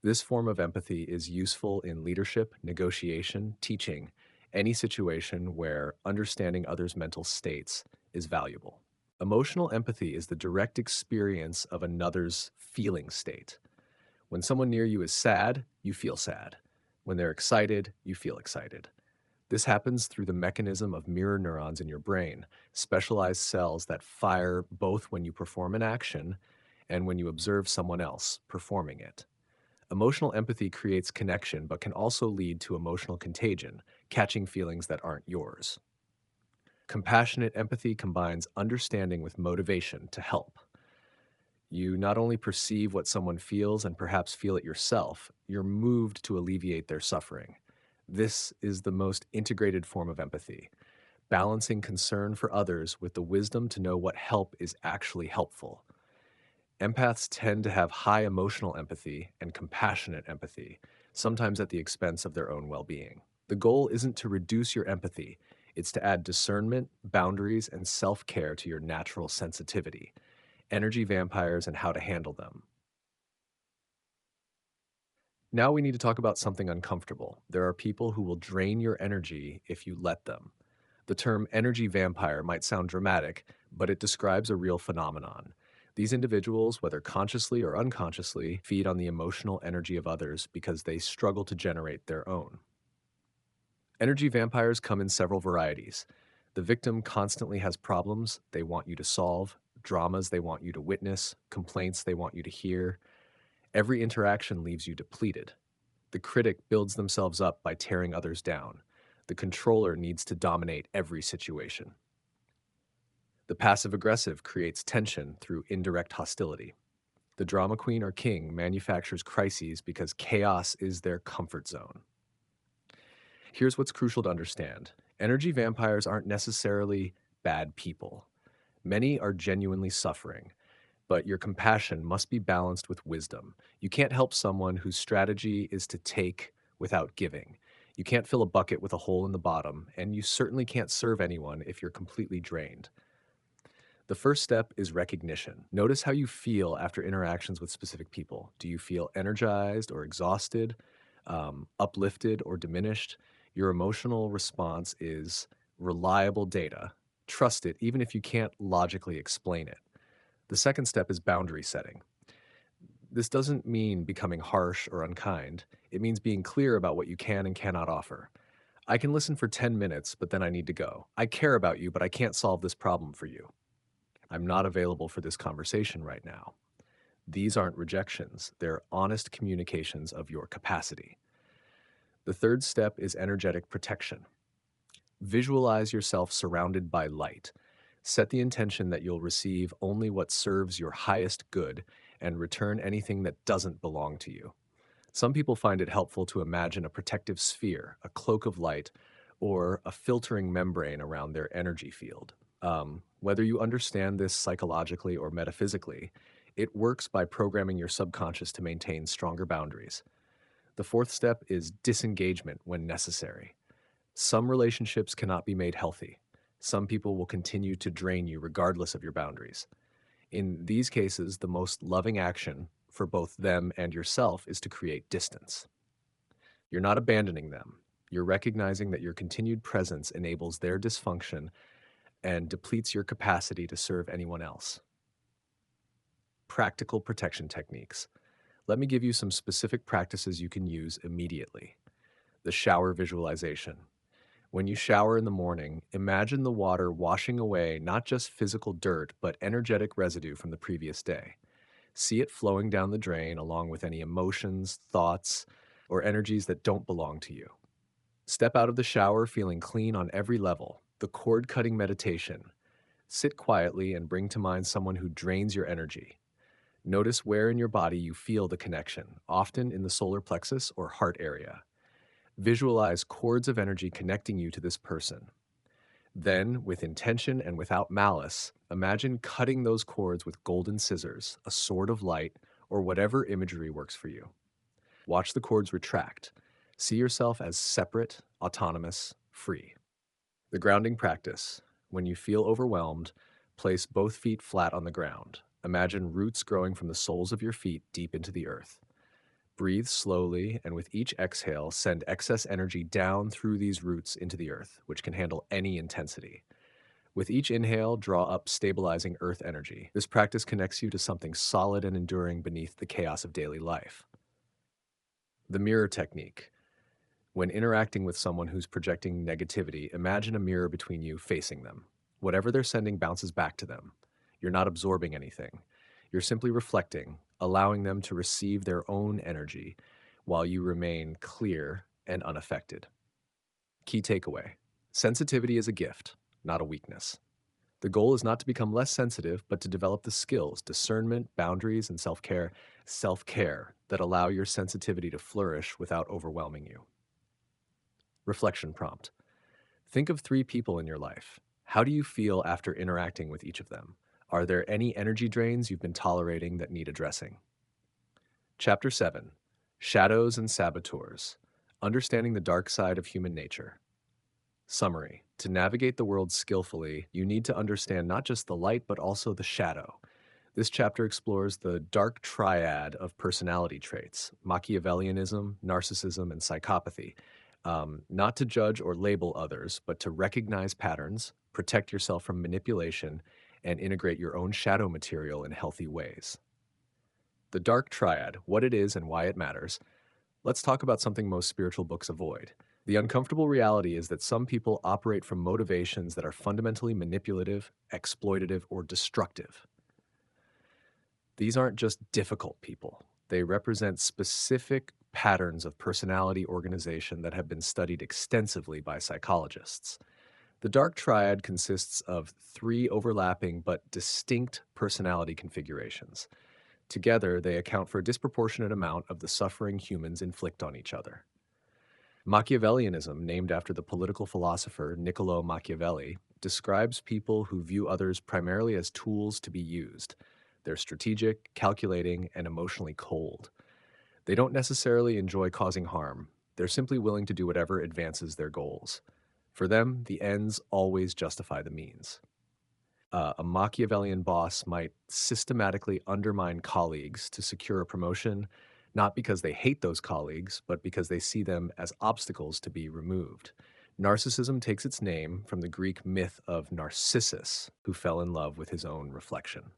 This form of empathy is useful in leadership, negotiation, teaching, any situation where understanding others' mental states is valuable. Emotional empathy is the direct experience of another's feeling state. When someone near you is sad, you feel sad. When they're excited, you feel excited. This happens through the mechanism of mirror neurons in your brain, specialized cells that fire both when you perform an action and when you observe someone else performing it. Emotional empathy creates connection but can also lead to emotional contagion, catching feelings that aren't yours. Compassionate empathy combines understanding with motivation to help. You not only perceive what someone feels and perhaps feel it yourself, you're moved to alleviate their suffering. This is the most integrated form of empathy, balancing concern for others with the wisdom to know what help is actually helpful. Empaths tend to have high emotional empathy and compassionate empathy, sometimes at the expense of their own well being. The goal isn't to reduce your empathy, it's to add discernment, boundaries, and self care to your natural sensitivity, energy vampires, and how to handle them. Now we need to talk about something uncomfortable. There are people who will drain your energy if you let them. The term energy vampire might sound dramatic, but it describes a real phenomenon. These individuals, whether consciously or unconsciously, feed on the emotional energy of others because they struggle to generate their own. Energy vampires come in several varieties. The victim constantly has problems they want you to solve, dramas they want you to witness, complaints they want you to hear. Every interaction leaves you depleted. The critic builds themselves up by tearing others down. The controller needs to dominate every situation. The passive aggressive creates tension through indirect hostility. The drama queen or king manufactures crises because chaos is their comfort zone. Here's what's crucial to understand. Energy vampires aren't necessarily bad people. Many are genuinely suffering, but your compassion must be balanced with wisdom. You can't help someone whose strategy is to take without giving. You can't fill a bucket with a hole in the bottom, and you certainly can't serve anyone if you're completely drained. The first step is recognition. Notice how you feel after interactions with specific people. Do you feel energized or exhausted, uplifted or diminished? Your emotional response is reliable data. Trust it, even if you can't logically explain it. The second step is boundary setting. This doesn't mean becoming harsh or unkind. It means being clear about what you can and cannot offer. I can listen for 10 minutes, but then I need to go. I care about you, but I can't solve this problem for you. I'm not available for this conversation right now. These aren't rejections, they're honest communications of your capacity. The third step is energetic protection. Visualize yourself surrounded by light. Set the intention that you'll receive only what serves your highest good and return anything that doesn't belong to you. Some people find it helpful to imagine a protective sphere, a cloak of light, or a filtering membrane around their energy field. Whether you understand this psychologically or metaphysically, it works by programming your subconscious to maintain stronger boundaries. The fourth step is disengagement when necessary. Some relationships cannot be made healthy. Some people will continue to drain you regardless of your boundaries. In these cases, the most loving action for both them and yourself is to create distance. You're not abandoning them. You're recognizing that your continued presence enables their dysfunction and depletes your capacity to serve anyone else. Practical protection techniques. Let me give you some specific practices you can use immediately. The shower visualization. When you shower in the morning, imagine the water washing away not just physical dirt, but energetic residue from the previous day. See it flowing down the drain along with any emotions, thoughts, or energies that don't belong to you. Step out of the shower feeling clean on every level. The cord cutting meditation. Sit quietly and bring to mind someone who drains your energy. Notice where in your body you feel the connection, often in the solar plexus or heart area. Visualize cords of energy connecting you to this person. Then, with intention and without malice, imagine cutting those cords with golden scissors, a sword of light, or whatever imagery works for you. Watch the cords retract. See yourself as separate, autonomous, free. The grounding practice. When you feel overwhelmed, place both feet flat on the ground. Imagine roots growing from the soles of your feet deep into the earth. Breathe slowly, and with each exhale, send excess energy down through these roots into the earth, which can handle any intensity. With each inhale, draw up stabilizing earth energy. This practice connects you to something solid and enduring beneath the chaos of daily life. The mirror technique. When interacting with someone who's projecting negativity, imagine a mirror between you facing them. Whatever they're sending bounces back to them. You're not absorbing anything. You're simply reflecting, allowing them to receive their own energy while you remain clear and unaffected. Key takeaway. Sensitivity is a gift, not a weakness. The goal is not to become less sensitive, but to develop the skills, discernment, boundaries, and self-care that allow your sensitivity to flourish without overwhelming you. Reflection prompt. Think of 3 people in your life. How do you feel after interacting with each of them? Are there any energy drains you've been tolerating that need addressing? Chapter 7. Shadows and Saboteurs. Understanding the dark side of human nature. Summary. To navigate the world skillfully, you need to understand not just the light, but also the shadow. This chapter explores the dark triad of personality traits, Machiavellianism, narcissism, and psychopathy. Not to judge or label others, but to recognize patterns, protect yourself from manipulation, and integrate your own shadow material in healthy ways. The dark triad, what it is and why it matters. Let's talk about something most spiritual books avoid. The uncomfortable reality is that some people operate from motivations that are fundamentally manipulative, exploitative, or destructive. These aren't just difficult people. They represent specific patterns of personality organization that have been studied extensively by psychologists. The dark triad consists of 3 overlapping but distinct personality configurations. Together, they account for a disproportionate amount of the suffering humans inflict on each other. Machiavellianism, named after the political philosopher Niccolo Machiavelli, describes people who view others primarily as tools to be used. They're strategic, calculating, and emotionally cold. They don't necessarily enjoy causing harm. They're simply willing to do whatever advances their goals. For them, the ends always justify the means. A Machiavellian boss might systematically undermine colleagues to secure a promotion, not because they hate those colleagues, but because they see them as obstacles to be removed. Narcissism takes its name from the Greek myth of Narcissus, who fell in love with his own reflection.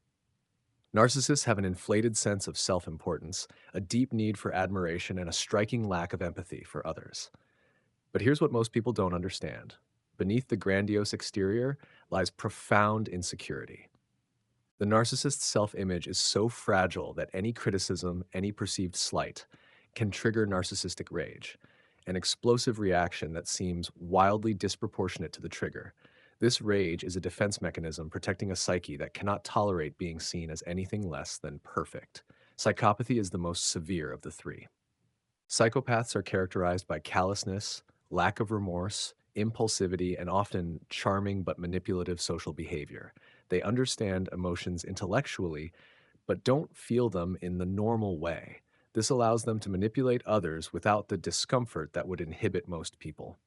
Narcissists have an inflated sense of self-importance, a deep need for admiration, and a striking lack of empathy for others. But here's what most people don't understand. Beneath the grandiose exterior lies profound insecurity. The narcissist's self-image is so fragile that any criticism, any perceived slight, can trigger narcissistic rage, an explosive reaction that seems wildly disproportionate to the trigger. This rage is a defense mechanism protecting a psyche that cannot tolerate being seen as anything less than perfect. Psychopathy is the most severe of the 3. Psychopaths are characterized by callousness, lack of remorse, impulsivity, and often charming but manipulative social behavior. They understand emotions intellectually, but don't feel them in the normal way. This allows them to manipulate others without the discomfort that would inhibit most people.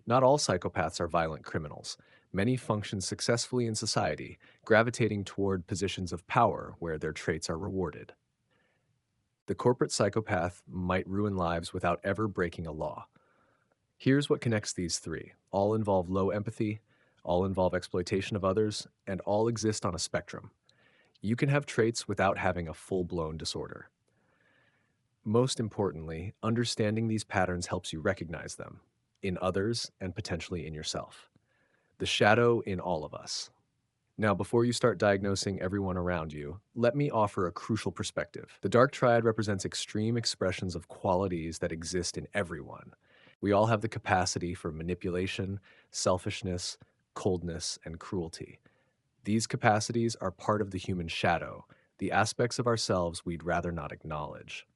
Not all psychopaths are violent criminals. Many function successfully in society, gravitating toward positions of power where their traits are rewarded. The corporate psychopath might ruin lives without ever breaking a law. Here's what connects these three. All involve low empathy, all involve exploitation of others, and all exist on a spectrum. You can have traits without having a full-blown disorder. Most importantly, understanding these patterns helps you recognize them in others and potentially in yourself. The shadow in all of us. Now, before you start diagnosing everyone around you, let me offer a crucial perspective. The dark triad represents extreme expressions of qualities that exist in everyone. We all have the capacity for manipulation, selfishness, coldness, and cruelty. These capacities are part of the human shadow, the aspects of ourselves we'd rather not acknowledge.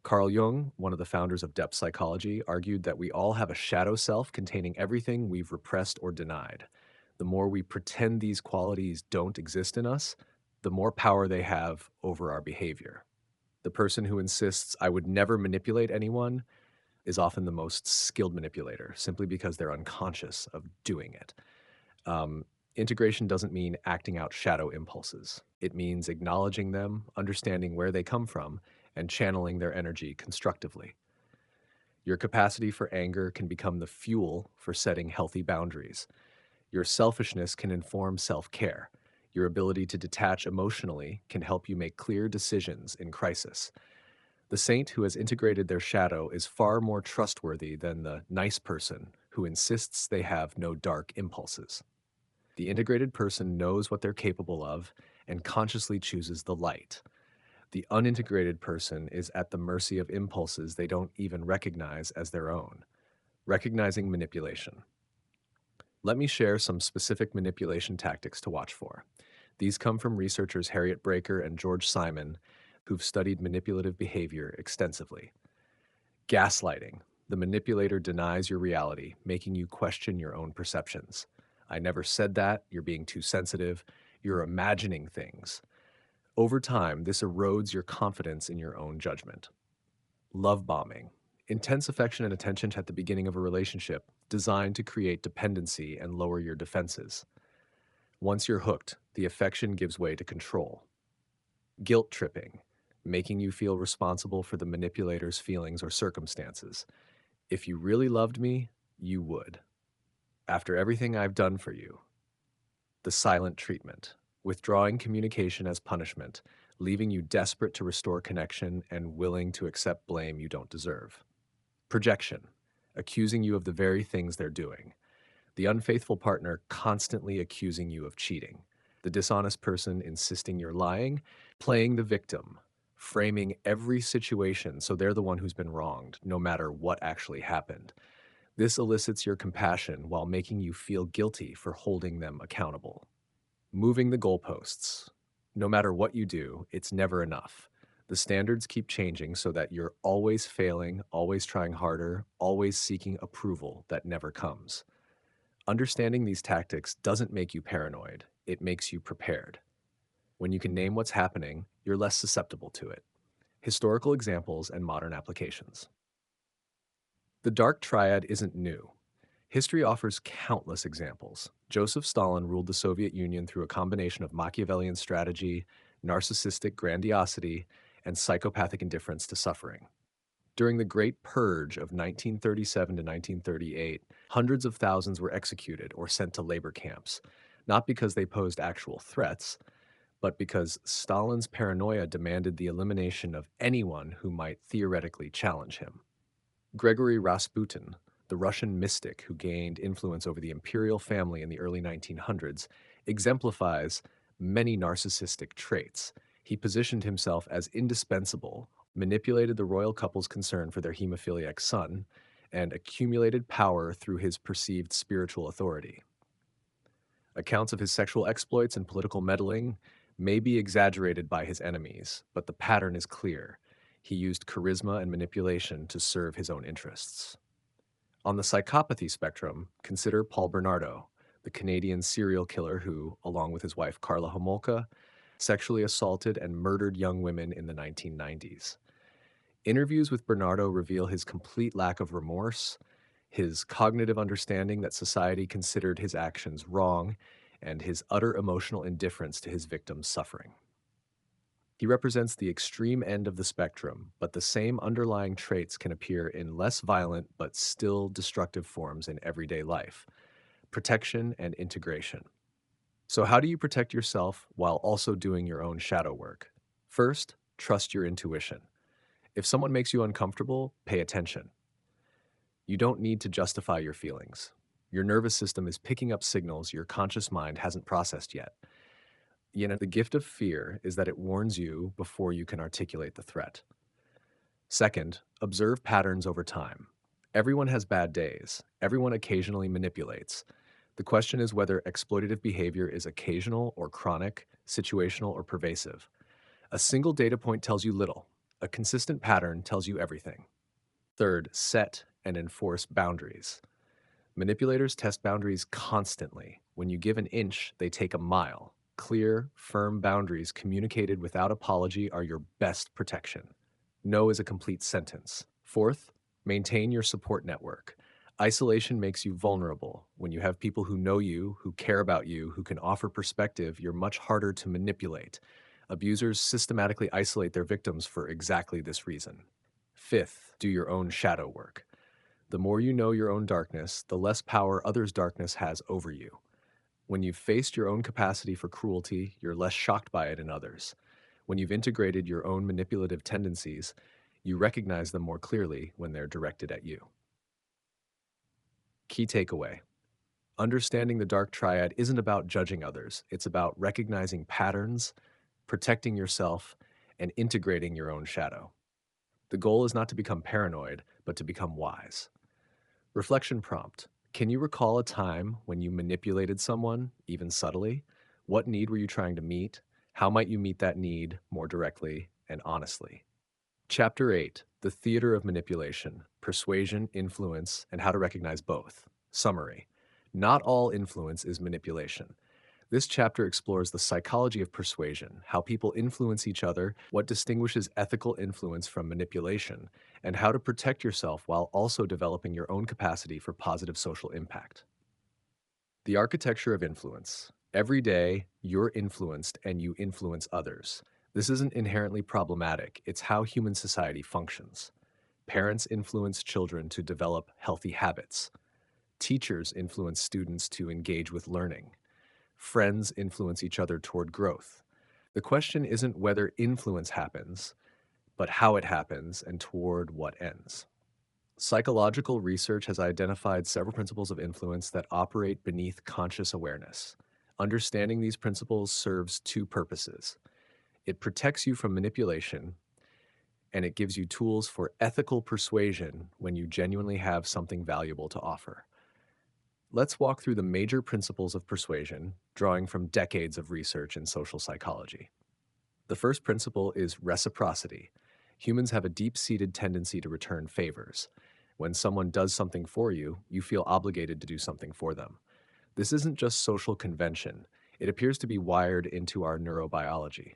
Carl Jung, one of the founders of depth psychology, argued that we all have a shadow self containing everything we've repressed or denied. The more we pretend these qualities don't exist in us, the more power they have over our behavior. The person who insists, "I would never manipulate anyone," is often the most skilled manipulator, simply because they're unconscious of doing it. Integration doesn't mean acting out shadow impulses. It means acknowledging them, understanding where they come from, and channeling their energy constructively. Your capacity for anger can become the fuel for setting healthy boundaries. Your selfishness can inform self-care. Your ability to detach emotionally can help you make clear decisions in crisis. The saint who has integrated their shadow is far more trustworthy than the nice person who insists they have no dark impulses. The integrated person knows what they're capable of and consciously chooses the light. The unintegrated person is at the mercy of impulses they don't even recognize as their own. Recognizing manipulation. Let me share some specific manipulation tactics to watch for. These come from researchers Harriet Breaker and George Simon, who've studied manipulative behavior extensively. Gaslighting. The manipulator denies your reality, making you question your own perceptions. "I never said that," "You're being too sensitive," "You're imagining things." Over time, this erodes your confidence in your own judgment. Love bombing. Intense affection and attention at the beginning of a relationship, designed to create dependency and lower your defenses. Once you're hooked, the affection gives way to control. Guilt tripping. Making you feel responsible for the manipulator's feelings or circumstances. "If you really loved me, you would. After everything I've done for you." The silent treatment. Withdrawing communication as punishment, leaving you desperate to restore connection and willing to accept blame you don't deserve. Projection. Accusing you of the very things they're doing. The unfaithful partner constantly accusing you of cheating. The dishonest person insisting you're lying, playing the victim, framing every situation so they're the one who's been wronged, no matter what actually happened. This elicits your compassion while making you feel guilty for holding them accountable. Moving the goalposts. No matter what you do, it's never enough. The standards keep changing so that you're always failing, always trying harder, always seeking approval that never comes. Understanding these tactics doesn't make you paranoid, it makes you prepared. When you can name what's happening, you're less susceptible to it. Historical examples and modern applications. The dark triad isn't new. History offers countless examples. Joseph Stalin ruled the Soviet Union through a combination of Machiavellian strategy, narcissistic grandiosity, and psychopathic indifference to suffering. During the Great Purge of 1937 to 1938, hundreds of thousands were executed or sent to labor camps, not because they posed actual threats, but because Stalin's paranoia demanded the elimination of anyone who might theoretically challenge him. Gregory Rasputin, the Russian mystic who gained influence over the imperial family in the early 1900s, exemplifies many narcissistic traits. He positioned himself as indispensable, manipulated the royal couple's concern for their hemophiliac son, and accumulated power through his perceived spiritual authority. Accounts of his sexual exploits and political meddling may be exaggerated by his enemies, but the pattern is clear. He used charisma and manipulation to serve his own interests. On the psychopathy spectrum, consider Paul Bernardo, the Canadian serial killer who, along with his wife Karla Homolka, sexually assaulted and murdered young women in the 1990s. Interviews with Bernardo reveal his complete lack of remorse, his cognitive understanding that society considered his actions wrong, and his utter emotional indifference to his victims' suffering. He represents the extreme end of the spectrum, but the same underlying traits can appear in less violent but still destructive forms in everyday life: protection and integration. So, how do you protect yourself while also doing your own shadow work? First, trust your intuition. If someone makes you uncomfortable, pay attention. You don't need to justify your feelings. Your nervous system is picking up signals your conscious mind hasn't processed yet. The gift of fear is that it warns you before you can articulate the threat. Second, observe patterns over time. Everyone has bad days. Everyone occasionally manipulates. The question is whether exploitative behavior is occasional or chronic, situational or pervasive. A single data point tells you little. A consistent pattern tells you everything. Third, set and enforce boundaries. Manipulators test boundaries constantly. When you give an inch, they take a mile. Clear, firm boundaries communicated without apology are your best protection. No is a complete sentence. Fourth, maintain your support network. Isolation makes you vulnerable. When you have people who know you, who care about you, who can offer perspective, you're much harder to manipulate. Abusers systematically isolate their victims for exactly this reason. Fifth, do your own shadow work. The more you know your own darkness, the less power others' darkness has over you. When you've faced your own capacity for cruelty, you're less shocked by it in others. When you've integrated your own manipulative tendencies, you recognize them more clearly when they're directed at you. Key takeaway: understanding the dark triad isn't about judging others, it's about recognizing patterns, protecting yourself, and integrating your own shadow. The goal is not to become paranoid, but to become wise. Reflection prompt: can you recall a time when you manipulated someone, even subtly? What need were you trying to meet? How might you meet that need more directly and honestly? Chapter 8: The Theater of Manipulation: Persuasion, Influence, and How to Recognize Both. Summary: not all influence is manipulation. This chapter explores the psychology of persuasion, how people influence each other, what distinguishes ethical influence from manipulation, and how to protect yourself while also developing your own capacity for positive social impact. The architecture of influence. Every day, you're influenced and you influence others. This isn't inherently problematic, it's how human society functions. Parents influence children to develop healthy habits. Teachers influence students to engage with learning. Friends influence each other toward growth. The question isn't whether influence happens, but how it happens and toward what ends. Psychological research has identified several principles of influence that operate beneath conscious awareness. Understanding these principles serves two purposes. It protects you from manipulation, and it gives you tools for ethical persuasion when you genuinely have something valuable to offer. Let's walk through the major principles of persuasion, drawing from decades of research in social psychology. The first principle is reciprocity. Humans have a deep-seated tendency to return favors. When someone does something for you, you feel obligated to do something for them. This isn't just social convention. It appears to be wired into our neurobiology.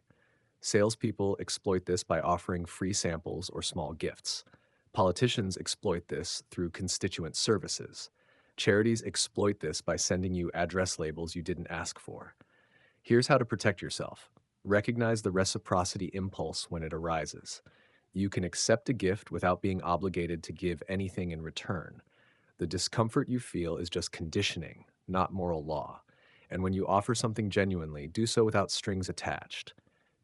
Salespeople exploit this by offering free samples or small gifts. Politicians exploit this through constituent services. Charities exploit this by sending you address labels you didn't ask for. Here's how to protect yourself. Recognize the reciprocity impulse when it arises. You can accept a gift without being obligated to give anything in return. The discomfort you feel is just conditioning, not moral law. And when you offer something genuinely, do so without strings attached.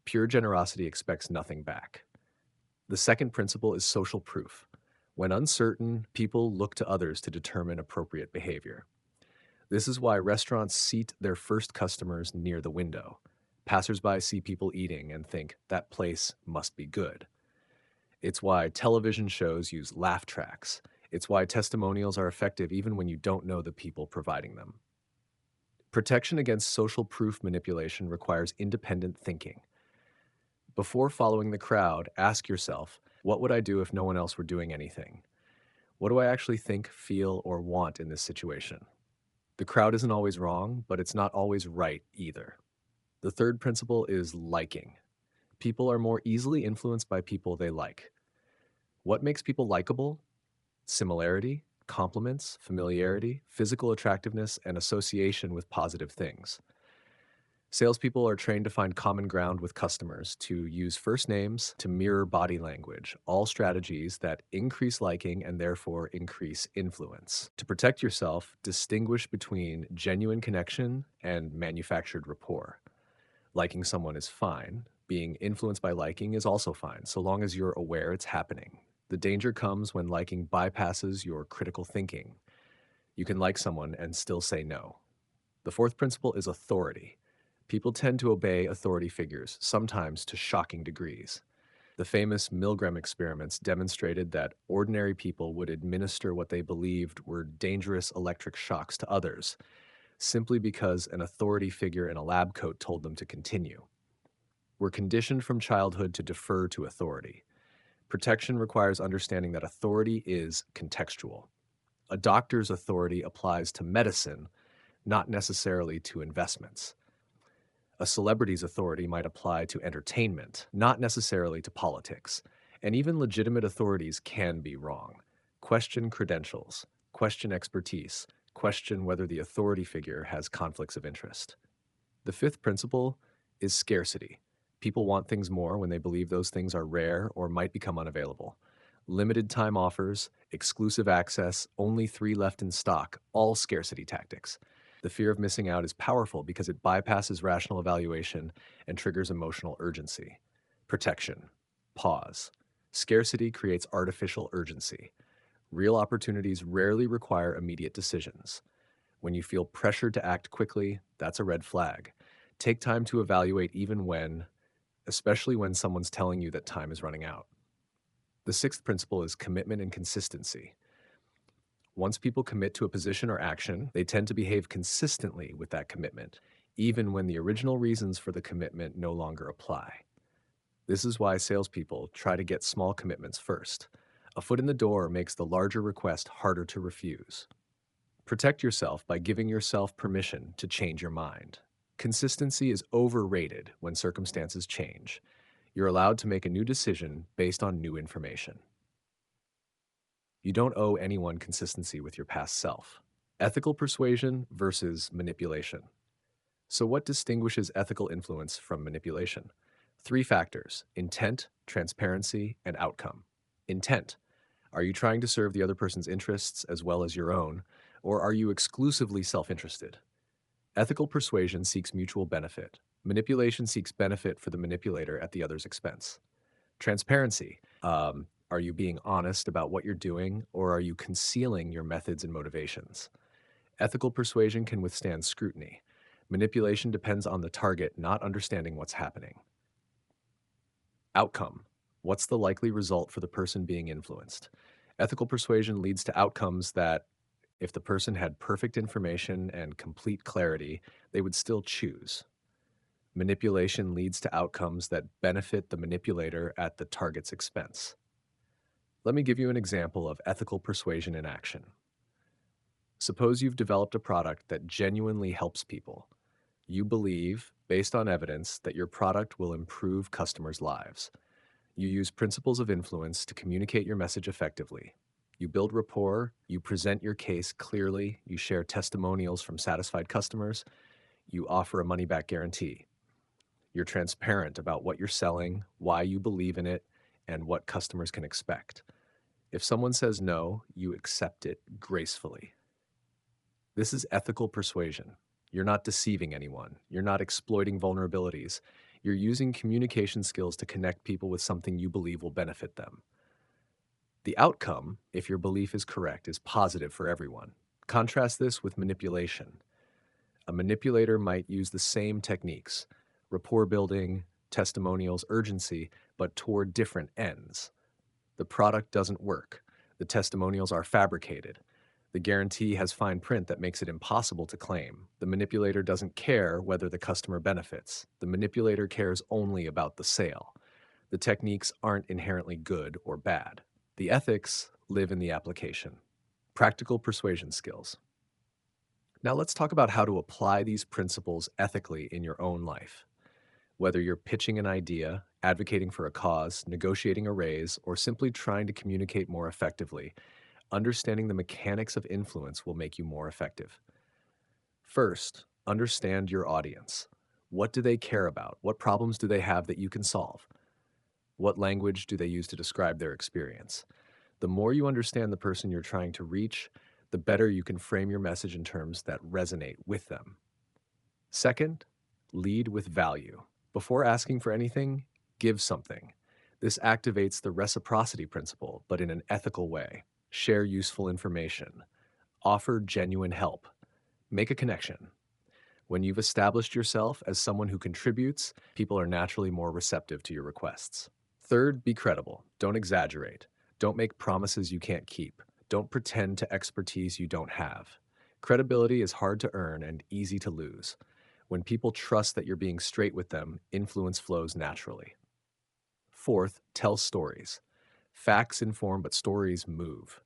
Pure generosity expects nothing back. The second principle is social proof. When uncertain, people look to others to determine appropriate behavior. This is why restaurants seat their first customers near the window. Passersby see people eating and think, that place must be good. It's why television shows use laugh tracks. It's why testimonials are effective even when you don't know the people providing them. Protection against social proof manipulation requires independent thinking. Before following the crowd, ask yourself, what would I do if no one else were doing anything? What do I actually think, feel, or want in this situation? The crowd isn't always wrong, but it's not always right either. The third principle is liking. People are more easily influenced by people they like. What makes people likable? Similarity, compliments, familiarity, physical attractiveness, and association with positive things. Salespeople are trained to find common ground with customers, to use first names, to mirror body language, all strategies that increase liking and therefore increase influence. To protect yourself, distinguish between genuine connection and manufactured rapport. Liking someone is fine. Being influenced by liking is also fine, so long as you're aware it's happening. The danger comes when liking bypasses your critical thinking. You can like someone and still say no. The fourth principle is authority. People tend to obey authority figures, sometimes to shocking degrees. The famous Milgram experiments demonstrated that ordinary people would administer what they believed were dangerous electric shocks to others, simply because an authority figure in a lab coat told them to continue. We're conditioned from childhood to defer to authority. Protection requires understanding that authority is contextual. A doctor's authority applies to medicine, not necessarily to investments. A celebrity's authority might apply to entertainment, not necessarily to politics. And even legitimate authorities can be wrong. Question credentials, question expertise, question whether the authority figure has conflicts of interest. The fifth principle is scarcity. People want things more when they believe those things are rare or might become unavailable. Limited time offers, exclusive access, only 3 left in stock, all scarcity tactics. The fear of missing out is powerful because it bypasses rational evaluation and triggers emotional urgency. Protection. Pause. Scarcity creates artificial urgency. Real opportunities rarely require immediate decisions. When you feel pressured to act quickly, that's a red flag. Take time to evaluate even when, especially when someone's telling you that time is running out. The sixth principle is commitment and consistency. Once people commit to a position or action, they tend to behave consistently with that commitment, even when the original reasons for the commitment no longer apply. This is why salespeople try to get small commitments first. A foot in the door makes the larger request harder to refuse. Protect yourself by giving yourself permission to change your mind. Consistency is overrated when circumstances change. You're allowed to make a new decision based on new information. You don't owe anyone consistency with your past self. Ethical persuasion versus manipulation. So, what distinguishes ethical influence from manipulation? 3 factors: intent, transparency, and outcome. Intent. Are you trying to serve the other person's interests as well as your own, or are you exclusively self-interested? Ethical persuasion seeks mutual benefit. Manipulation seeks benefit for the manipulator at the other's expense. Transparency. Are you being honest about what you're doing, or are you concealing your methods and motivations? Ethical persuasion can withstand scrutiny. Manipulation depends on the target not understanding what's happening. Outcome. What's the likely result for the person being influenced? Ethical persuasion leads to outcomes that, if the person had perfect information and complete clarity, they would still choose. Manipulation leads to outcomes that benefit the manipulator at the target's expense. Let me give you an example of ethical persuasion in action. Suppose you've developed a product that genuinely helps people. You believe, based on evidence, that your product will improve customers' lives. You use principles of influence to communicate your message effectively. You build rapport, you present your case clearly, you share testimonials from satisfied customers, you offer a money-back guarantee. You're transparent about what you're selling, why you believe in it, and what customers can expect. If someone says no, you accept it gracefully. This is ethical persuasion. You're not deceiving anyone. You're not exploiting vulnerabilities. You're using communication skills to connect people with something you believe will benefit them. The outcome, if your belief is correct, is positive for everyone. Contrast this with manipulation. A manipulator might use the same techniques: rapport building, testimonials, urgency, but toward different ends. The product doesn't work. The testimonials are fabricated. The guarantee has fine print that makes it impossible to claim. The manipulator doesn't care whether the customer benefits. The manipulator cares only about the sale. The techniques aren't inherently good or bad. The ethics live in the application. Practical persuasion skills. Now let's talk about how to apply these principles ethically in your own life. Whether you're pitching an idea, advocating for a cause, negotiating a raise, or simply trying to communicate more effectively, Understanding the mechanics of influence will make you more effective. First, understand your audience. What do they care about? What problems do they have that you can solve? What language do they use to describe their experience? The more you understand the person you're trying to reach, the better you can frame your message in terms that resonate with them. Second, lead with value. Before asking for anything, give something. This activates the reciprocity principle, but in an ethical way. Share useful information. Offer genuine help. Make a connection. When you've established yourself as someone who contributes, people are naturally more receptive to your requests. Third, be credible. Don't exaggerate. Don't make promises you can't keep. Don't pretend to expertise you don't have. Credibility is hard to earn and easy to lose. When people trust that you're being straight with them, influence flows naturally. Fourth, tell stories. Facts inform, but stories move.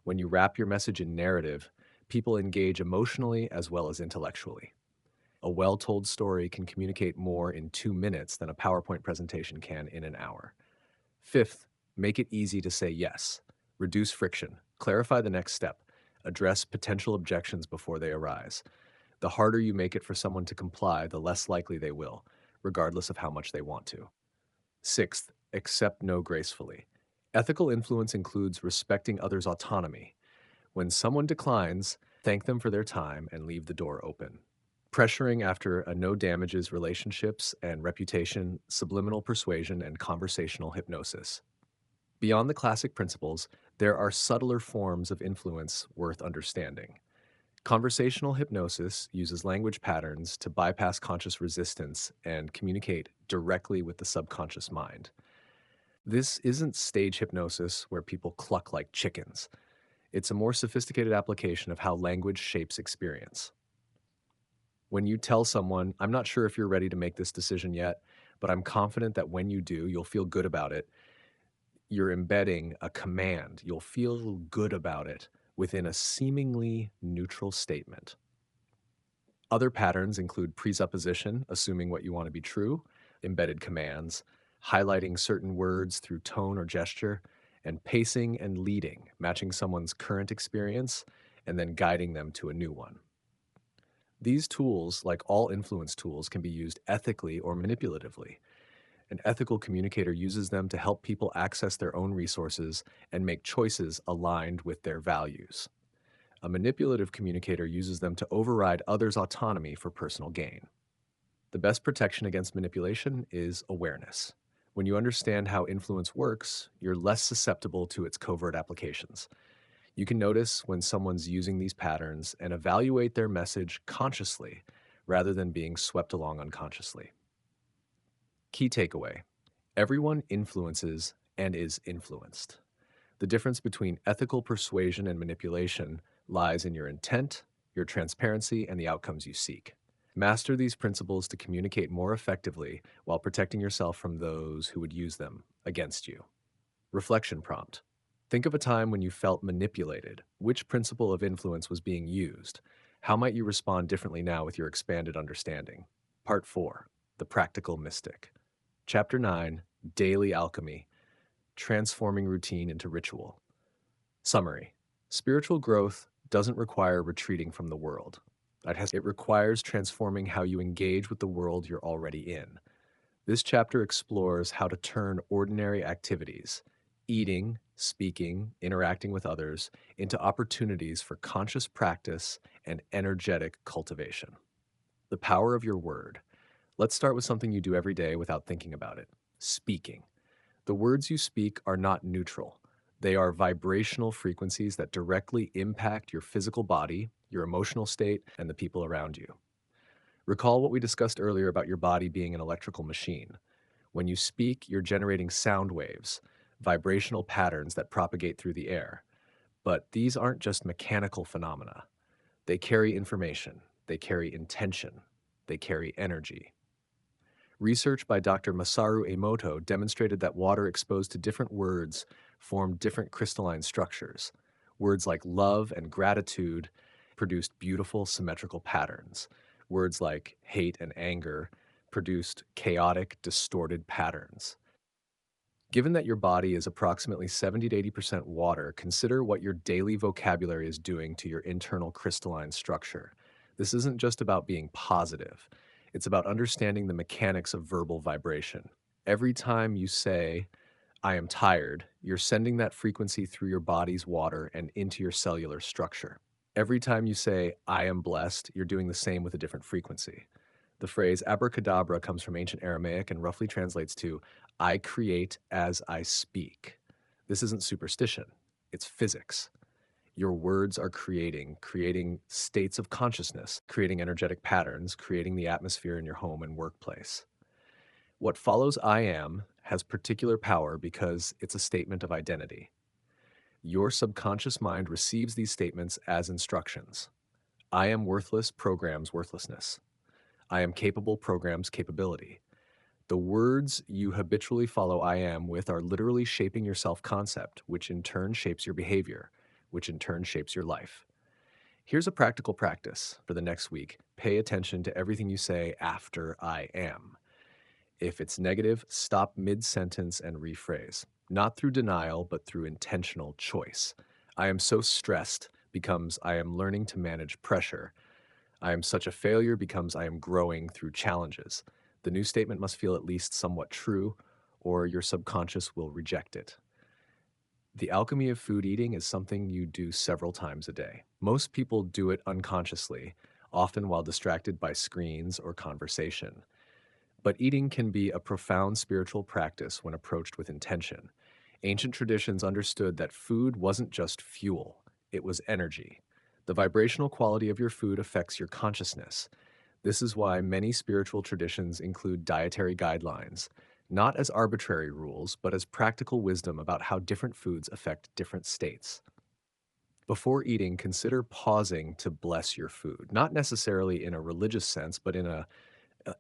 When you wrap your message in narrative, people engage emotionally as well as intellectually. A well-told story can communicate more in 2 minutes than a PowerPoint presentation can in an hour. Fifth, make it easy to say yes. Reduce friction. Clarify the next step. Address potential objections before they arise. The harder you make it for someone to comply, the less likely they will, regardless of how much they want to. Sixth, accept no gracefully. Ethical influence includes respecting others' autonomy. When someone declines, thank them for their time and leave the door open. Pressuring after a no damages relationships and reputation, subliminal persuasion, and conversational hypnosis. Beyond the classic principles, there are subtler forms of influence worth understanding. Conversational hypnosis uses language patterns to bypass conscious resistance and communicate directly with the subconscious mind. This isn't stage hypnosis where people cluck like chickens. It's a more sophisticated application of how language shapes experience. When you tell someone, I'm not sure if you're ready to make this decision yet, but I'm confident that when you do, you'll feel good about it, you're embedding a command. You'll feel good about it within a seemingly neutral statement. Other patterns include presupposition, assuming what you want to be true, embedded commands, highlighting certain words through tone or gesture, and pacing and leading, matching someone's current experience and then guiding them to a new one. These tools, like all influence tools, can be used ethically or manipulatively. An ethical communicator uses them to help people access their own resources and make choices aligned with their values. A manipulative communicator uses them to override others' autonomy for personal gain. The best protection against manipulation is awareness. When you understand how influence works, you're less susceptible to its covert applications. You can notice when someone's using these patterns and evaluate their message consciously rather than being swept along unconsciously. Key takeaway: everyone influences and is influenced. The difference between ethical persuasion and manipulation lies in your intent, your transparency, and the outcomes you seek. Master these principles to communicate more effectively while protecting yourself from those who would use them against you. Reflection prompt: think of a time when you felt manipulated. Which principle of influence was being used? How might you respond differently now with your expanded understanding? Part 4: The Practical Mystic. Chapter 9: Daily Alchemy, Transforming Routine into Ritual. Summary: spiritual growth doesn't require retreating from the world. It requires transforming how you engage with the world you're already in. This chapter explores how to turn ordinary activities, eating, speaking, interacting with others, into opportunities for conscious practice and energetic cultivation. The power of your word. Let's start with something you do every day without thinking about it: speaking. The words you speak are not neutral. They are vibrational frequencies that directly impact your physical body, your emotional state, and the people around you. Recall what we discussed earlier about your body being an electrical machine. When you speak, you're generating sound waves, vibrational patterns that propagate through the air. But these aren't just mechanical phenomena. They carry information, they carry intention, they carry energy. Research by Dr. Masaru Emoto demonstrated that water exposed to different words formed different crystalline structures. Words like love and gratitude produced beautiful symmetrical patterns. Words like hate and anger produced chaotic, distorted patterns. Given that your body is approximately 70 to 80% water, consider what your daily vocabulary is doing to your internal crystalline structure. This isn't just about being positive, it's about understanding the mechanics of verbal vibration. Every time you say, I am tired, you're sending that frequency through your body's water and into your cellular structure. Every time you say, I am blessed, you're doing the same with a different frequency. The phrase abracadabra comes from ancient Aramaic and roughly translates to, I create as I speak. This isn't superstition, it's physics. Your words are creating states of consciousness, creating energetic patterns, creating the atmosphere in your home and workplace. What follows I am has particular power because it's a statement of identity. Your subconscious mind receives these statements as instructions. I am worthless programs worthlessness. I am capable programs capability. The words you habitually follow I am with are literally shaping your self concept, which in turn shapes your behavior, which in turn shapes your life. Here's a practical practice for the next week. Pay attention to everything you say after I am. If it's negative, stop mid sentence and rephrase. Not through denial, but through intentional choice. I am so stressed becomes I am learning to manage pressure. I am such a failure becomes I am growing through challenges. The new statement must feel at least somewhat true, or your subconscious will reject it. The alchemy of food eating is something you do several times a day. Most people do it unconsciously, often while distracted by screens or conversation. But eating can be a profound spiritual practice when approached with intention. Ancient traditions understood that food wasn't just fuel, it was energy. The vibrational quality of your food affects your consciousness. This is why many spiritual traditions include dietary guidelines, not as arbitrary rules, but as practical wisdom about how different foods affect different states. Before eating, consider pausing to bless your food, not necessarily in a religious sense, but in a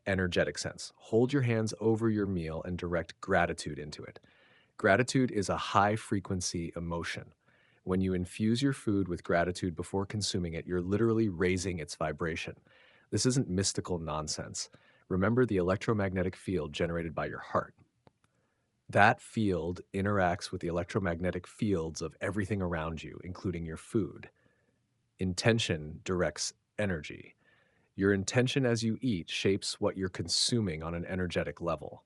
energetic sense. Hold your hands over your meal and direct gratitude into it. Gratitude is a high frequency emotion. When you infuse your food with gratitude before consuming it, you're literally raising its vibration. This isn't mystical nonsense. Remember the electromagnetic field generated by your heart. That field interacts with the electromagnetic fields of everything around you, including your food. Intention directs energy. Your intention as you eat shapes what you're consuming on an energetic level.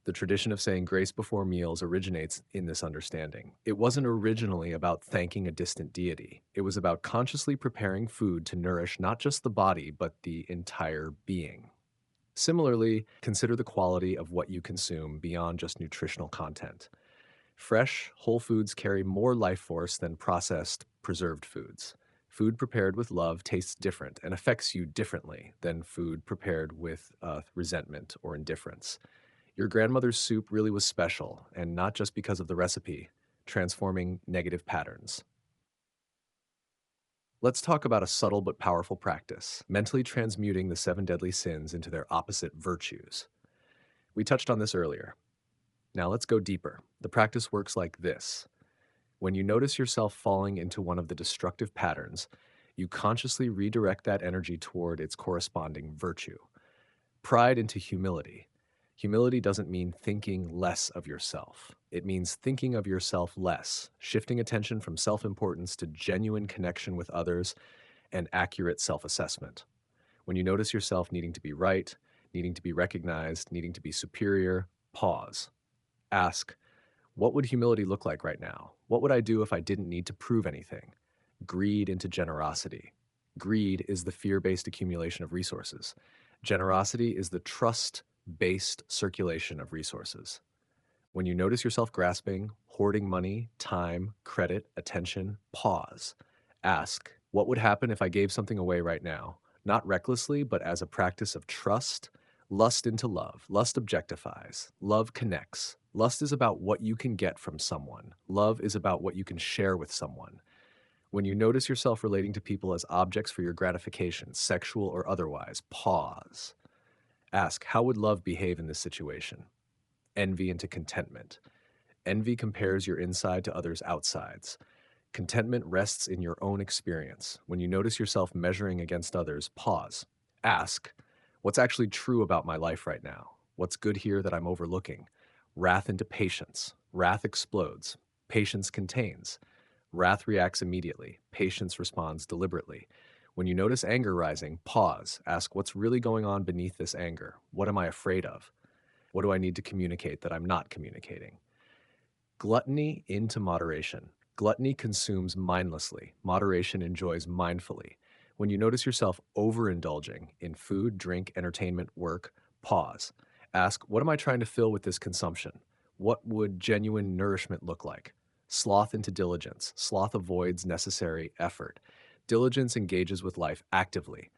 The tradition of saying grace before meals originates in this understanding. It wasn't originally about thanking a distant deity. It was about consciously preparing food to nourish not just the body, but the entire being. Similarly, consider the quality of what you consume beyond just nutritional content. Fresh, whole foods carry more life force than processed, preserved foods. Food prepared with love tastes different and affects you differently than food prepared with resentment or indifference. Your grandmother's soup really was special, and not just because of the recipe, transforming negative patterns. Let's talk about a subtle but powerful practice, mentally transmuting the seven deadly sins into their opposite virtues. We touched on this earlier. Now let's go deeper. The practice works like this. When you notice yourself falling into one of the destructive patterns, you consciously redirect that energy toward its corresponding virtue. Pride into humility. Humility doesn't mean thinking less of yourself. It means thinking of yourself less, shifting attention from self importance to genuine connection with others and accurate self assessment. When you notice yourself needing to be right, needing to be recognized, needing to be superior, pause. Ask, what would humility look like right now? What would I do if I didn't need to prove anything? Greed into generosity. Greed is the fear based accumulation of resources. Generosity is the trust based circulation of resources. When you notice yourself grasping, hoarding money, time, credit, attention, pause. Ask, what would happen if I gave something away right now? Not recklessly, but as a practice of trust. Lust into love. Lust objectifies. Love connects. Lust is about what you can get from someone. Love is about what you can share with someone. When you notice yourself relating to people as objects for your gratification, sexual or otherwise, pause. Ask, how would love behave in this situation? Envy into contentment. Envy compares your inside to others' outsides. Contentment rests in your own experience. When you notice yourself measuring against others, pause. Ask, what's actually true about my life right now? What's good here that I'm overlooking? Wrath into patience. Wrath explodes. Patience contains. Wrath reacts immediately. Patience responds deliberately. When you notice anger rising, pause. Ask what's really going on beneath this anger. What am I afraid of? What do I need to communicate that I'm not communicating? Gluttony into moderation. Gluttony consumes mindlessly. Moderation enjoys mindfully. When you notice yourself overindulging in food, drink, entertainment, work, pause. Ask, what am I trying to fill with this consumption? What would genuine nourishment look like? Sloth into diligence. Sloth avoids necessary effort. Diligence engages with life actively.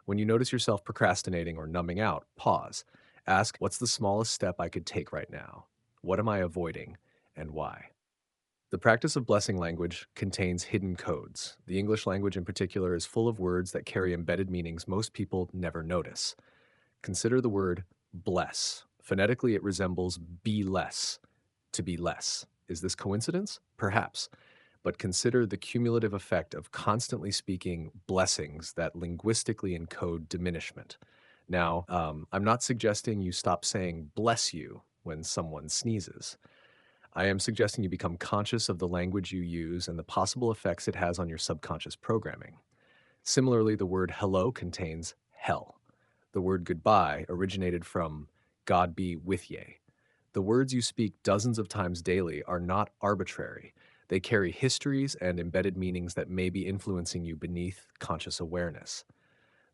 When you notice yourself procrastinating or numbing out, pause. Ask, what's the smallest step I could take right now? What am I avoiding? And why? The practice of blessing language contains hidden codes. The English language in particular is full of words that carry embedded meanings most people never notice. Consider the word bless. Phonetically, it resembles be less, to be less. Is this coincidence? Perhaps. But consider the cumulative effect of constantly speaking blessings that linguistically encode diminishment. Now, I'm not suggesting you stop saying bless you when someone sneezes. I am suggesting you become conscious of the language you use and the possible effects it has on your subconscious programming. Similarly, the word hello contains hell. The word goodbye originated from God be with ye. The words you speak dozens of times daily are not arbitrary. They carry histories and embedded meanings that may be influencing you beneath conscious awareness.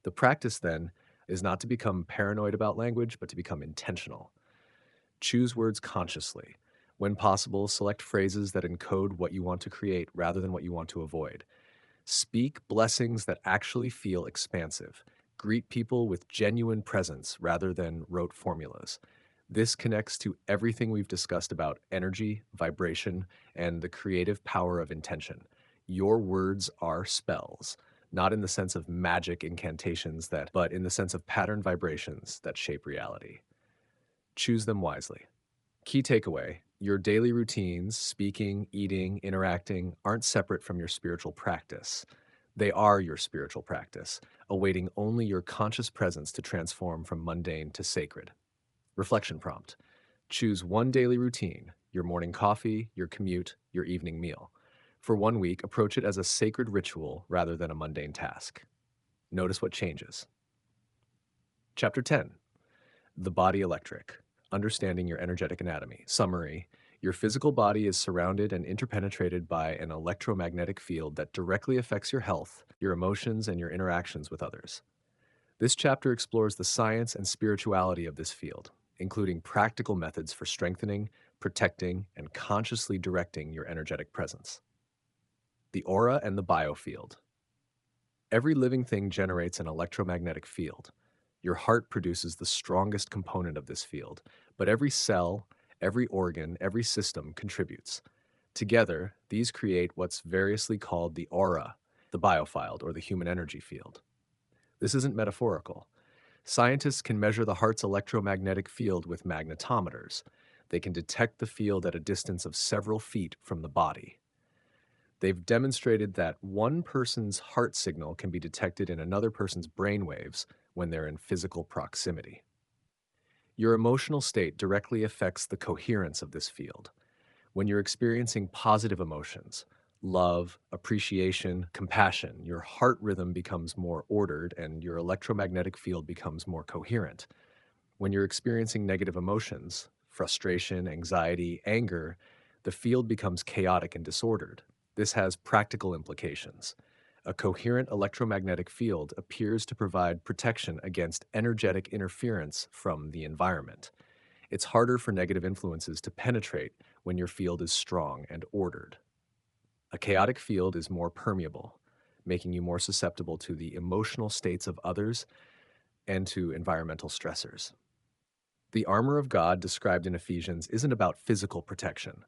The practice, then, is not to become paranoid about language, but to become intentional. Choose words consciously. When possible, select phrases that encode what you want to create rather than what you want to avoid. Speak blessings that actually feel expansive. Greet people with genuine presence rather than rote formulas. This connects to everything we've discussed about energy, vibration, and the creative power of intention. Your words are spells, not in the sense of magic incantations but in the sense of pattern vibrations that shape reality. Choose them wisely. Key takeaway: your daily routines, speaking, eating, interacting, aren't separate from your spiritual practice. They are your spiritual practice, awaiting only your conscious presence to transform from mundane to sacred. Reflection prompt: choose one daily routine, your morning coffee, your commute, your evening meal. For 1 week, approach it as a sacred ritual rather than a mundane task. Notice what changes. Chapter 10: The Body Electric. Understanding your energetic anatomy. Summary: your physical body is surrounded and interpenetrated by an electromagnetic field that directly affects your health, your emotions, and your interactions with others. This chapter explores the science and spirituality of this field, including practical methods for strengthening, protecting, and consciously directing your energetic presence. The aura and the biofield. Every living thing generates an electromagnetic field. Your heart produces the strongest component of this field, but every cell, every organ, every system contributes. Together, these create what's variously called the aura, the biofield, or the human energy field. This isn't metaphorical. Scientists can measure the heart's electromagnetic field with magnetometers. They can detect the field at a distance of several feet from the body. They've demonstrated that one person's heart signal can be detected in another person's brainwaves when they're in physical proximity. Your emotional state directly affects the coherence of this field. When you're experiencing positive emotions, love, appreciation, compassion, your heart rhythm becomes more ordered and your electromagnetic field becomes more coherent. When you're experiencing negative emotions, frustration, anxiety, anger, the field becomes chaotic and disordered. This has practical implications. A coherent electromagnetic field appears to provide protection against energetic interference from the environment. It's harder for negative influences to penetrate when your field is strong and ordered. A chaotic field is more permeable, making you more susceptible to the emotional states of others and to environmental stressors. The armor of God described in Ephesians isn't about physical protection.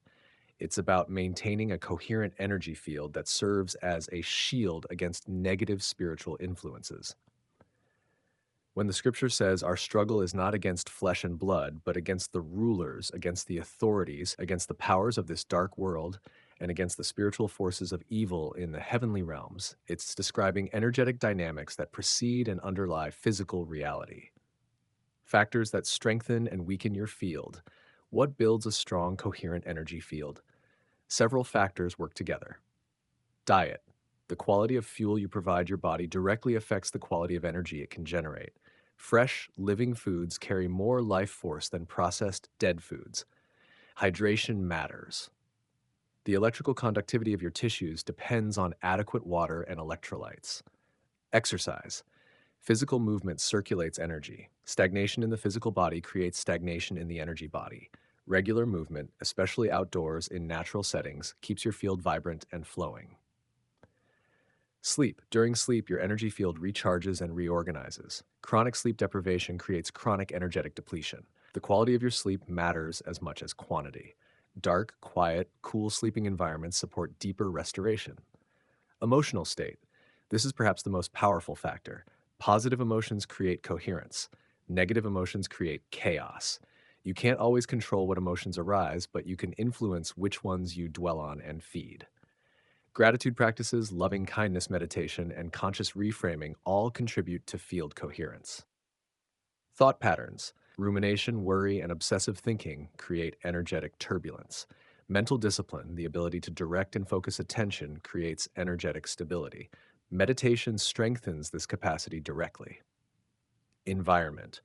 It's about maintaining a coherent energy field that serves as a shield against negative spiritual influences. When the scripture says our struggle is not against flesh and blood, but against the rulers, against the authorities, against the powers of this dark world, and against the spiritual forces of evil in the heavenly realms, it's describing energetic dynamics that precede and underlie physical reality. Factors that strengthen and weaken your field, What builds a strong, coherent energy field? Several factors work together. Diet. The quality of fuel you provide your body directly affects the quality of energy it can generate. Fresh, living foods carry more life force than processed, dead foods. Hydration matters. The electrical conductivity of your tissues depends on adequate water and electrolytes. Exercise. Physical movement circulates energy. Stagnation in the physical body creates stagnation in the energy body. Regular movement, especially outdoors in natural settings, keeps your field vibrant and flowing. Sleep. During sleep, your energy field recharges and reorganizes. Chronic sleep deprivation creates chronic energetic depletion. The quality of your sleep matters as much as quantity. Dark, quiet, cool sleeping environments support deeper restoration. Emotional state. This is perhaps the most powerful factor. Positive emotions create coherence. Negative emotions create chaos. You can't always control what emotions arise, but you can influence which ones you dwell on and feed. Gratitude practices, loving kindness meditation, and conscious reframing all contribute to field coherence. Thought patterns, rumination, worry, and obsessive thinking create energetic turbulence. Mental discipline, the ability to direct and focus attention, creates energetic stability. Meditation strengthens this capacity directly. Environment.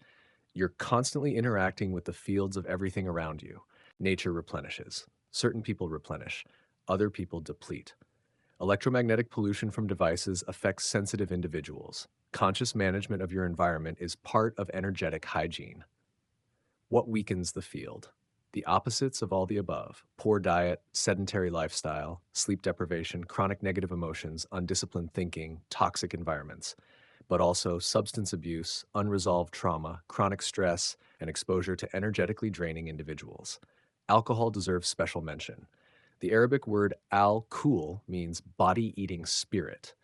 You're constantly interacting with the fields of everything around you. Nature replenishes. Certain people replenish. Other people deplete. Electromagnetic pollution from devices affects sensitive individuals. Conscious management of your environment is part of energetic hygiene. What weakens the field? The opposites of all the above: poor diet, sedentary lifestyle, sleep deprivation, chronic negative emotions, undisciplined thinking, toxic environments, but also substance abuse, unresolved trauma, chronic stress, and exposure to energetically draining individuals. Alcohol deserves special mention. The Arabic word al-kul means body-eating spirit.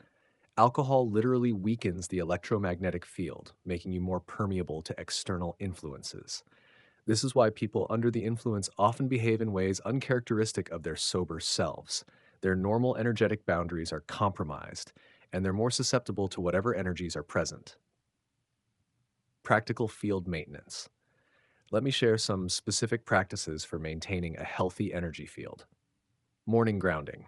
Alcohol literally weakens the electromagnetic field, making you more permeable to external influences. This is why people under the influence often behave in ways uncharacteristic of their sober selves. Their normal energetic boundaries are compromised, and they're more susceptible to whatever energies are present. Practical field maintenance. Let me share some specific practices for maintaining a healthy energy field. Morning grounding.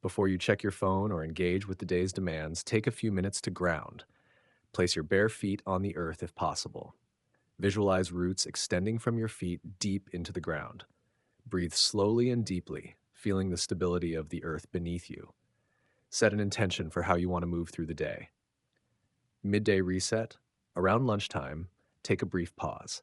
Before you check your phone or engage with the day's demands, take a few minutes to ground. Place your bare feet on the earth if possible. Visualize roots extending from your feet deep into the ground. Breathe slowly and deeply, feeling the stability of the earth beneath you. Set an intention for how you want to move through the day. Midday reset. Around lunchtime, take a brief pause.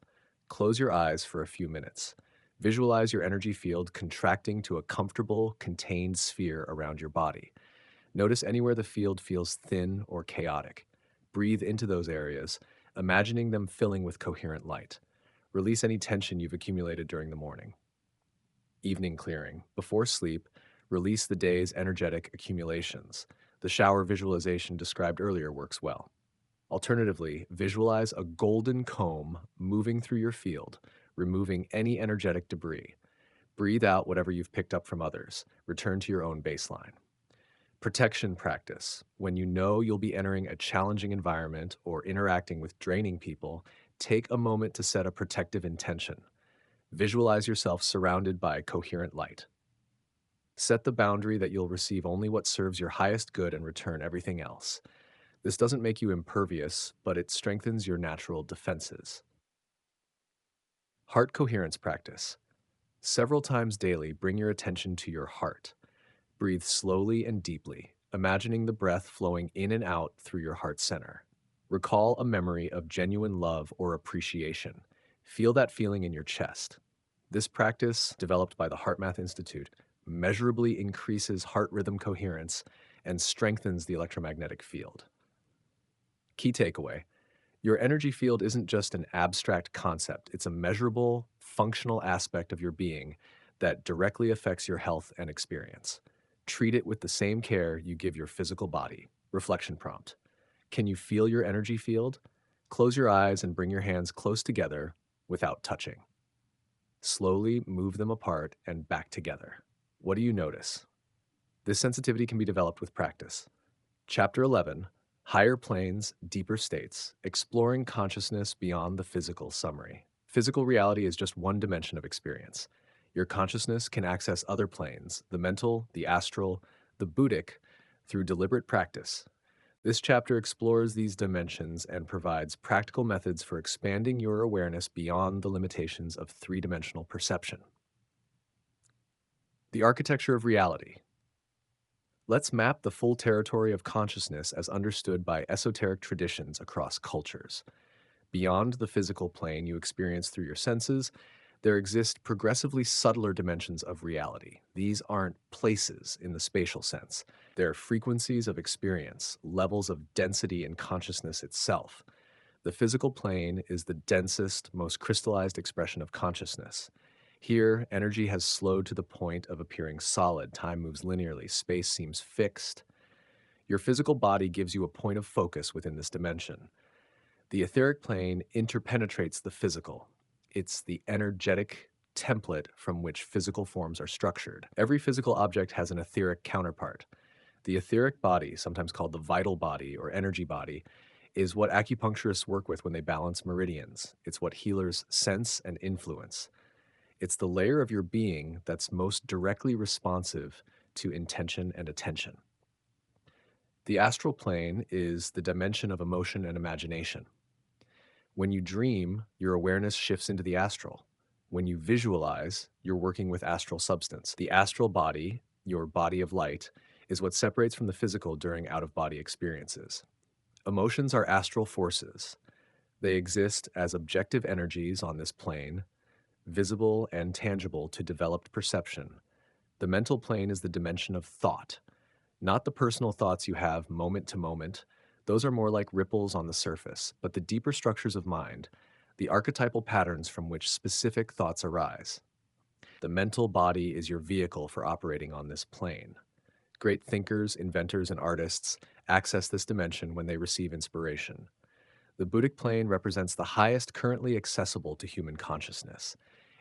Close your eyes for a few minutes. Visualize your energy field contracting to a comfortable, contained sphere around your body. Notice anywhere the field feels thin or chaotic. Breathe into those areas, imagining them filling with coherent light. Release any tension you've accumulated during the morning. Evening clearing. Before sleep, release the day's energetic accumulations. The shower visualization described earlier works well. Alternatively, visualize a golden comb moving through your field, removing any energetic debris. Breathe out whatever you've picked up from others. Return to your own baseline. Protection practice. When you know you'll be entering a challenging environment or interacting with draining people, take a moment to set a protective intention. Visualize yourself surrounded by coherent light. Set the boundary that you'll receive only what serves your highest good and return everything else. This doesn't make you impervious, but it strengthens your natural defenses. Heart coherence practice. Several times daily, bring your attention to your heart. Breathe slowly and deeply, imagining the breath flowing in and out through your heart center. Recall a memory of genuine love or appreciation. Feel that feeling in your chest. This practice, developed by the HeartMath Institute, measurably increases heart rhythm coherence and strengthens the electromagnetic field. Key takeaway: your energy field isn't just an abstract concept, it's a measurable, functional aspect of your being that directly affects your health and experience. Treat it with the same care you give your physical body. Reflection prompt: can you feel your energy field? Close your eyes and bring your hands close together without touching. Slowly move them apart and back together. What do you notice? This sensitivity can be developed with practice. Chapter 11: Higher Planes, Deeper States, Exploring Consciousness Beyond the Physical Summary. Physical reality is just one dimension of experience. Your consciousness can access other planes, the mental, the astral, the Buddhic, through deliberate practice. This chapter explores these dimensions and provides practical methods for expanding your awareness beyond the limitations of three-dimensional perception. The architecture of reality. Let's map the full territory of consciousness as understood by esoteric traditions across cultures. Beyond the physical plane you experience through your senses, there exist progressively subtler dimensions of reality. These aren't places in the spatial sense. They're frequencies of experience, levels of density in consciousness itself. The physical plane is the densest, most crystallized expression of consciousness. Here, energy has slowed to the point of appearing solid. Time moves linearly. Space seems fixed. Your physical body gives you a point of focus within this dimension. The etheric plane interpenetrates the physical. It's the energetic template from which physical forms are structured. Every physical object has an etheric counterpart. The etheric body, sometimes called the vital body or energy body, is what acupuncturists work with when they balance meridians. It's what healers sense and influence. It's the layer of your being that's most directly responsive to intention and attention. The astral plane is the dimension of emotion and imagination. When you dream, your awareness shifts into the astral. When you visualize, you're working with astral substance. The astral body, your body of light, is what separates from the physical during out-of-body experiences. Emotions are astral forces. They exist as objective energies on this plane, visible and tangible to developed perception. The mental plane is the dimension of thought, not the personal thoughts you have moment to moment. Those are more like ripples on the surface, but the deeper structures of mind, the archetypal patterns from which specific thoughts arise. The mental body is your vehicle for operating on this plane. Great thinkers, inventors, and artists access this dimension when they receive inspiration. The Buddhic plane represents the highest currently accessible to human consciousness.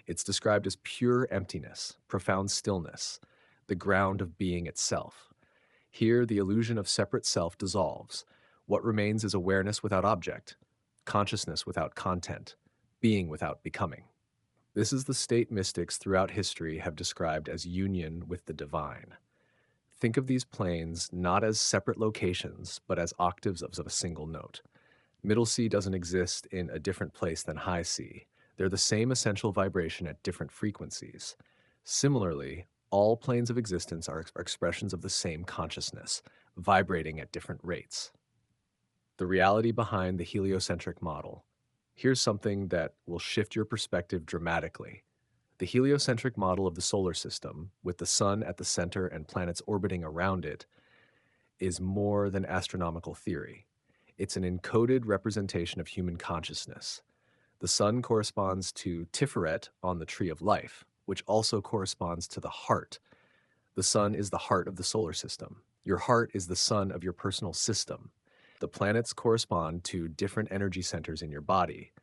It's described as pure emptiness, profound stillness, the ground of being itself. Here, the illusion of separate self dissolves. What remains is awareness without object, consciousness without content, being without becoming. This is the state mystics throughout history have described as union with the divine. Think of these planes not as separate locations, but as octaves of a single note. Middle C doesn't exist in a different place than high C. They're the same essential vibration at different frequencies. Similarly, all planes of existence are expressions of the same consciousness, vibrating at different rates. The reality behind the heliocentric model. Here's something that will shift your perspective dramatically. The heliocentric model of the solar system, with the sun at the center and planets orbiting around it, is more than astronomical theory. It's an encoded representation of human consciousness. The sun corresponds to Tiferet on the tree of life, which also corresponds to the heart. The sun is the heart of the solar system. Your heart is the sun of your personal system. The planets correspond to different energy centers in your body,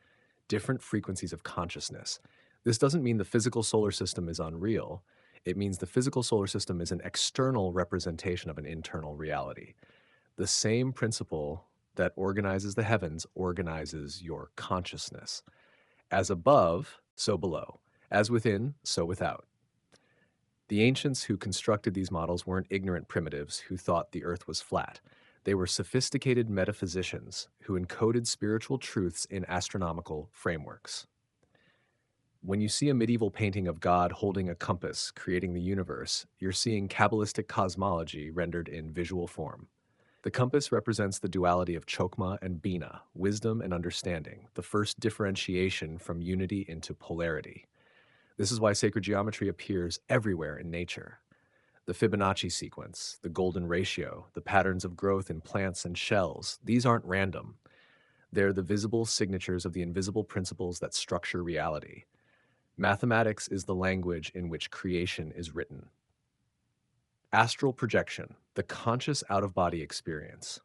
different frequencies of consciousness. This doesn't mean the physical solar system is unreal. It means the physical solar system is an external representation of an internal reality. The same principle that organizes the heavens organizes your consciousness. As above, so below. As within, so without. The ancients who constructed these models weren't ignorant primitives who thought the earth was flat. They were sophisticated metaphysicians who encoded spiritual truths in astronomical frameworks. When you see a medieval painting of God holding a compass, creating the universe, you're seeing Kabbalistic cosmology rendered in visual form. The compass represents the duality of Chokmah and Bina, wisdom and understanding, the first differentiation from unity into polarity. This is why sacred geometry appears everywhere in nature. The Fibonacci sequence, the golden ratio, the patterns of growth in plants and shells, these aren't random. They're the visible signatures of the invisible principles that structure reality. Mathematics is the language in which creation is written. Astral projection, the conscious out-of-body experience.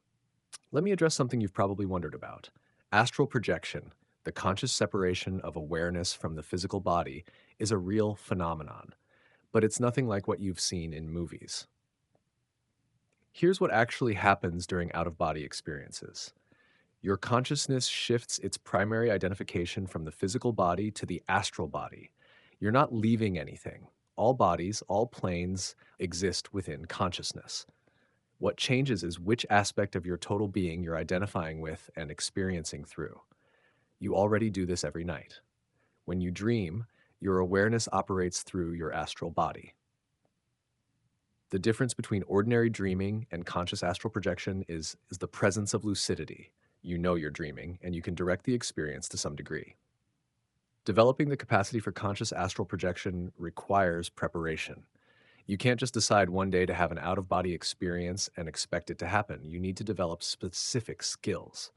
Let me address something you've probably wondered about. Astral projection, the conscious separation of awareness from the physical body, is a real phenomenon, but it's nothing like what you've seen in movies. Here's what actually happens during out-of-body experiences. Your consciousness shifts its primary identification from the physical body to the astral body. You're not leaving anything. All bodies, all planes exist within consciousness. What changes is which aspect of your total being you're identifying with and experiencing through. You already do this every night. When you dream, your awareness operates through your astral body. The difference between ordinary dreaming and conscious astral projection is the presence of lucidity. You know you're dreaming, and you can direct the experience to some degree. Developing the capacity for conscious astral projection requires preparation. You can't just decide one day to have an out of body experience and expect it to happen. You need to develop specific skills.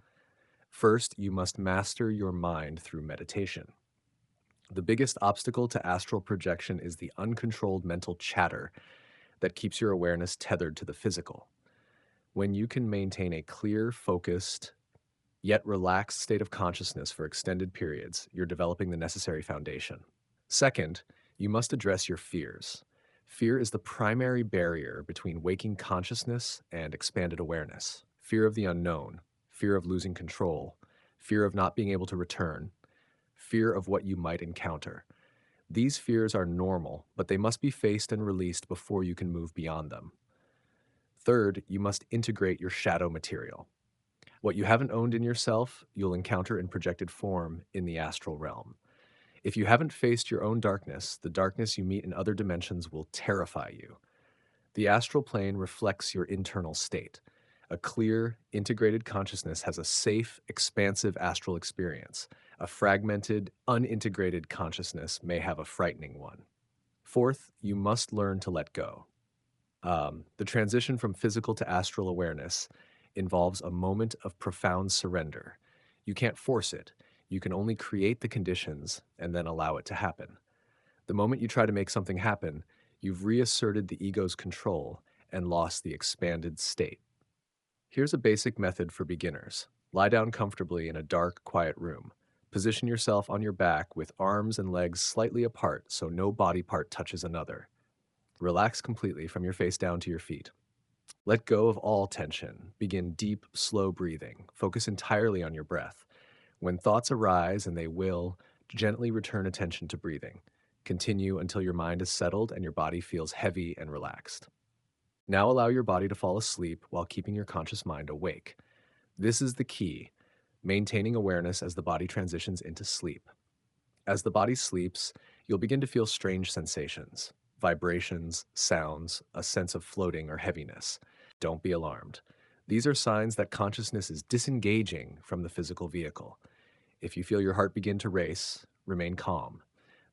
First, you must master your mind through meditation. The biggest obstacle to astral projection is the uncontrolled mental chatter that keeps your awareness tethered to the physical. When you can maintain a clear, focused, yet relaxed state of consciousness for extended periods, you're developing the necessary foundation. Second, you must address your fears. Fear is the primary barrier between waking consciousness and expanded awareness. Fear of the unknown, fear of losing control, fear of not being able to return, fear of what you might encounter. These fears are normal, but they must be faced and released before you can move beyond them. Third, you must integrate your shadow material. What you haven't owned in yourself, you'll encounter in projected form in the astral realm. If you haven't faced your own darkness, the darkness you meet in other dimensions will terrify you. The astral plane reflects your internal state. A clear, integrated consciousness has a safe, expansive astral experience. A fragmented, unintegrated consciousness may have a frightening one. Fourth, you must learn to let go. The transition from physical to astral awareness involves a moment of profound surrender. You can't force it. You can only create the conditions and then allow it to happen. The moment you try to make something happen, you've reasserted the ego's control and lost the expanded state. Here's a basic method for beginners. Lie down comfortably in a dark, quiet room. Position yourself on your back with arms and legs slightly apart so no body part touches another. Relax completely from your face down to your feet. Let go of all tension. Begin deep, slow breathing. Focus entirely on your breath. When thoughts arise, and they will, gently return attention to breathing. Continue until your mind is settled and your body feels heavy and relaxed. Now allow your body to fall asleep while keeping your conscious mind awake. This is the key, maintaining awareness as the body transitions into sleep. As the body sleeps, you'll begin to feel strange sensations, vibrations, sounds, a sense of floating or heaviness. Don't be alarmed. These are signs that consciousness is disengaging from the physical vehicle. If you feel your heart begin to race, remain calm.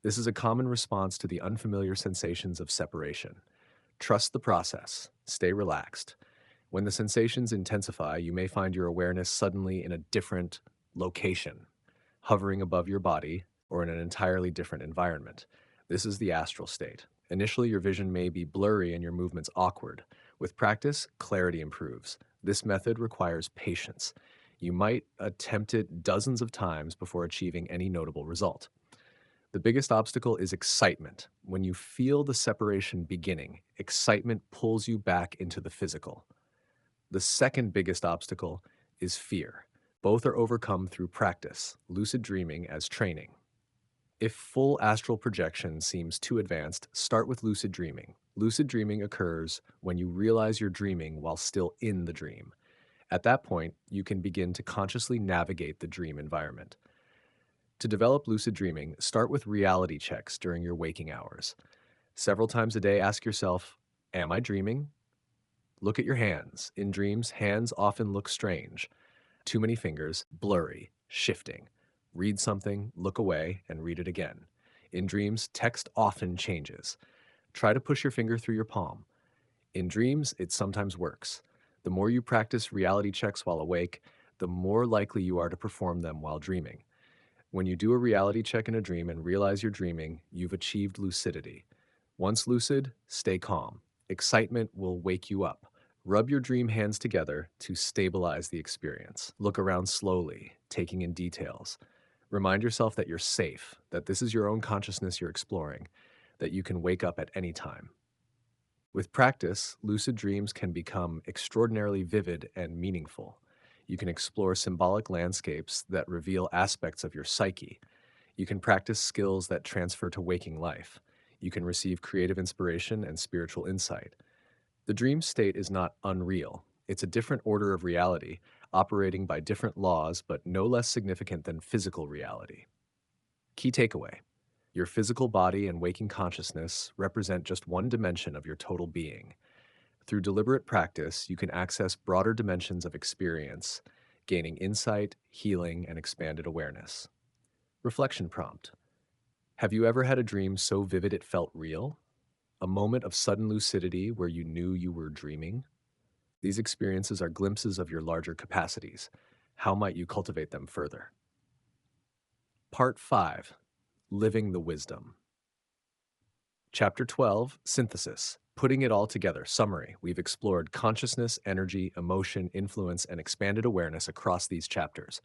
This is a common response to the unfamiliar sensations of separation. Trust the process. Stay relaxed. When the sensations intensify, you may find your awareness suddenly in a different location, hovering above your body or in an entirely different environment. This is the astral state. Initially, your vision may be blurry and your movements awkward. With practice, clarity improves. This method requires patience. You might attempt it dozens of times before achieving any notable result. The biggest obstacle is excitement. When you feel the separation beginning, excitement pulls you back into the physical. The second biggest obstacle is fear. Both are overcome through practice, lucid dreaming as training. If full astral projection seems too advanced, start with lucid dreaming. Lucid dreaming occurs when you realize you're dreaming while still in the dream. At that point, you can begin to consciously navigate the dream environment. To develop lucid dreaming, start with reality checks during your waking hours. Several times a day, ask yourself, am I dreaming? Look at your hands. In dreams, hands often look strange. Too many fingers, blurry, shifting. Read something, look away, and read it again. In dreams, text often changes. Try to push your finger through your palm. In dreams, it sometimes works. The more you practice reality checks while awake, the more likely you are to perform them while dreaming. When you do a reality check in a dream and realize you're dreaming, you've achieved lucidity. Once lucid, stay calm. Excitement will wake you up. Rub your dream hands together to stabilize the experience. Look around slowly, taking in details. Remind yourself that you're safe, that this is your own consciousness you're exploring, that you can wake up at any time. With practice, lucid dreams can become extraordinarily vivid and meaningful. You can explore symbolic landscapes that reveal aspects of your psyche. You can practice skills that transfer to waking life. You can receive creative inspiration and spiritual insight. The dream state is not unreal. It's a different order of reality, operating by different laws, but no less significant than physical reality. Key takeaway: your physical body and waking consciousness represent just one dimension of your total being. Through deliberate practice, you can access broader dimensions of experience, gaining insight, healing, and expanded awareness. Reflection prompt: have you ever had a dream so vivid it felt real? A moment of sudden lucidity where you knew you were dreaming? These experiences are glimpses of your larger capacities. How might you cultivate them further? Part 5: Living the Wisdom. Chapter 12: Synthesis. Putting it all together. Summary. We've explored consciousness, energy, emotion, influence, and expanded awareness across these chapters.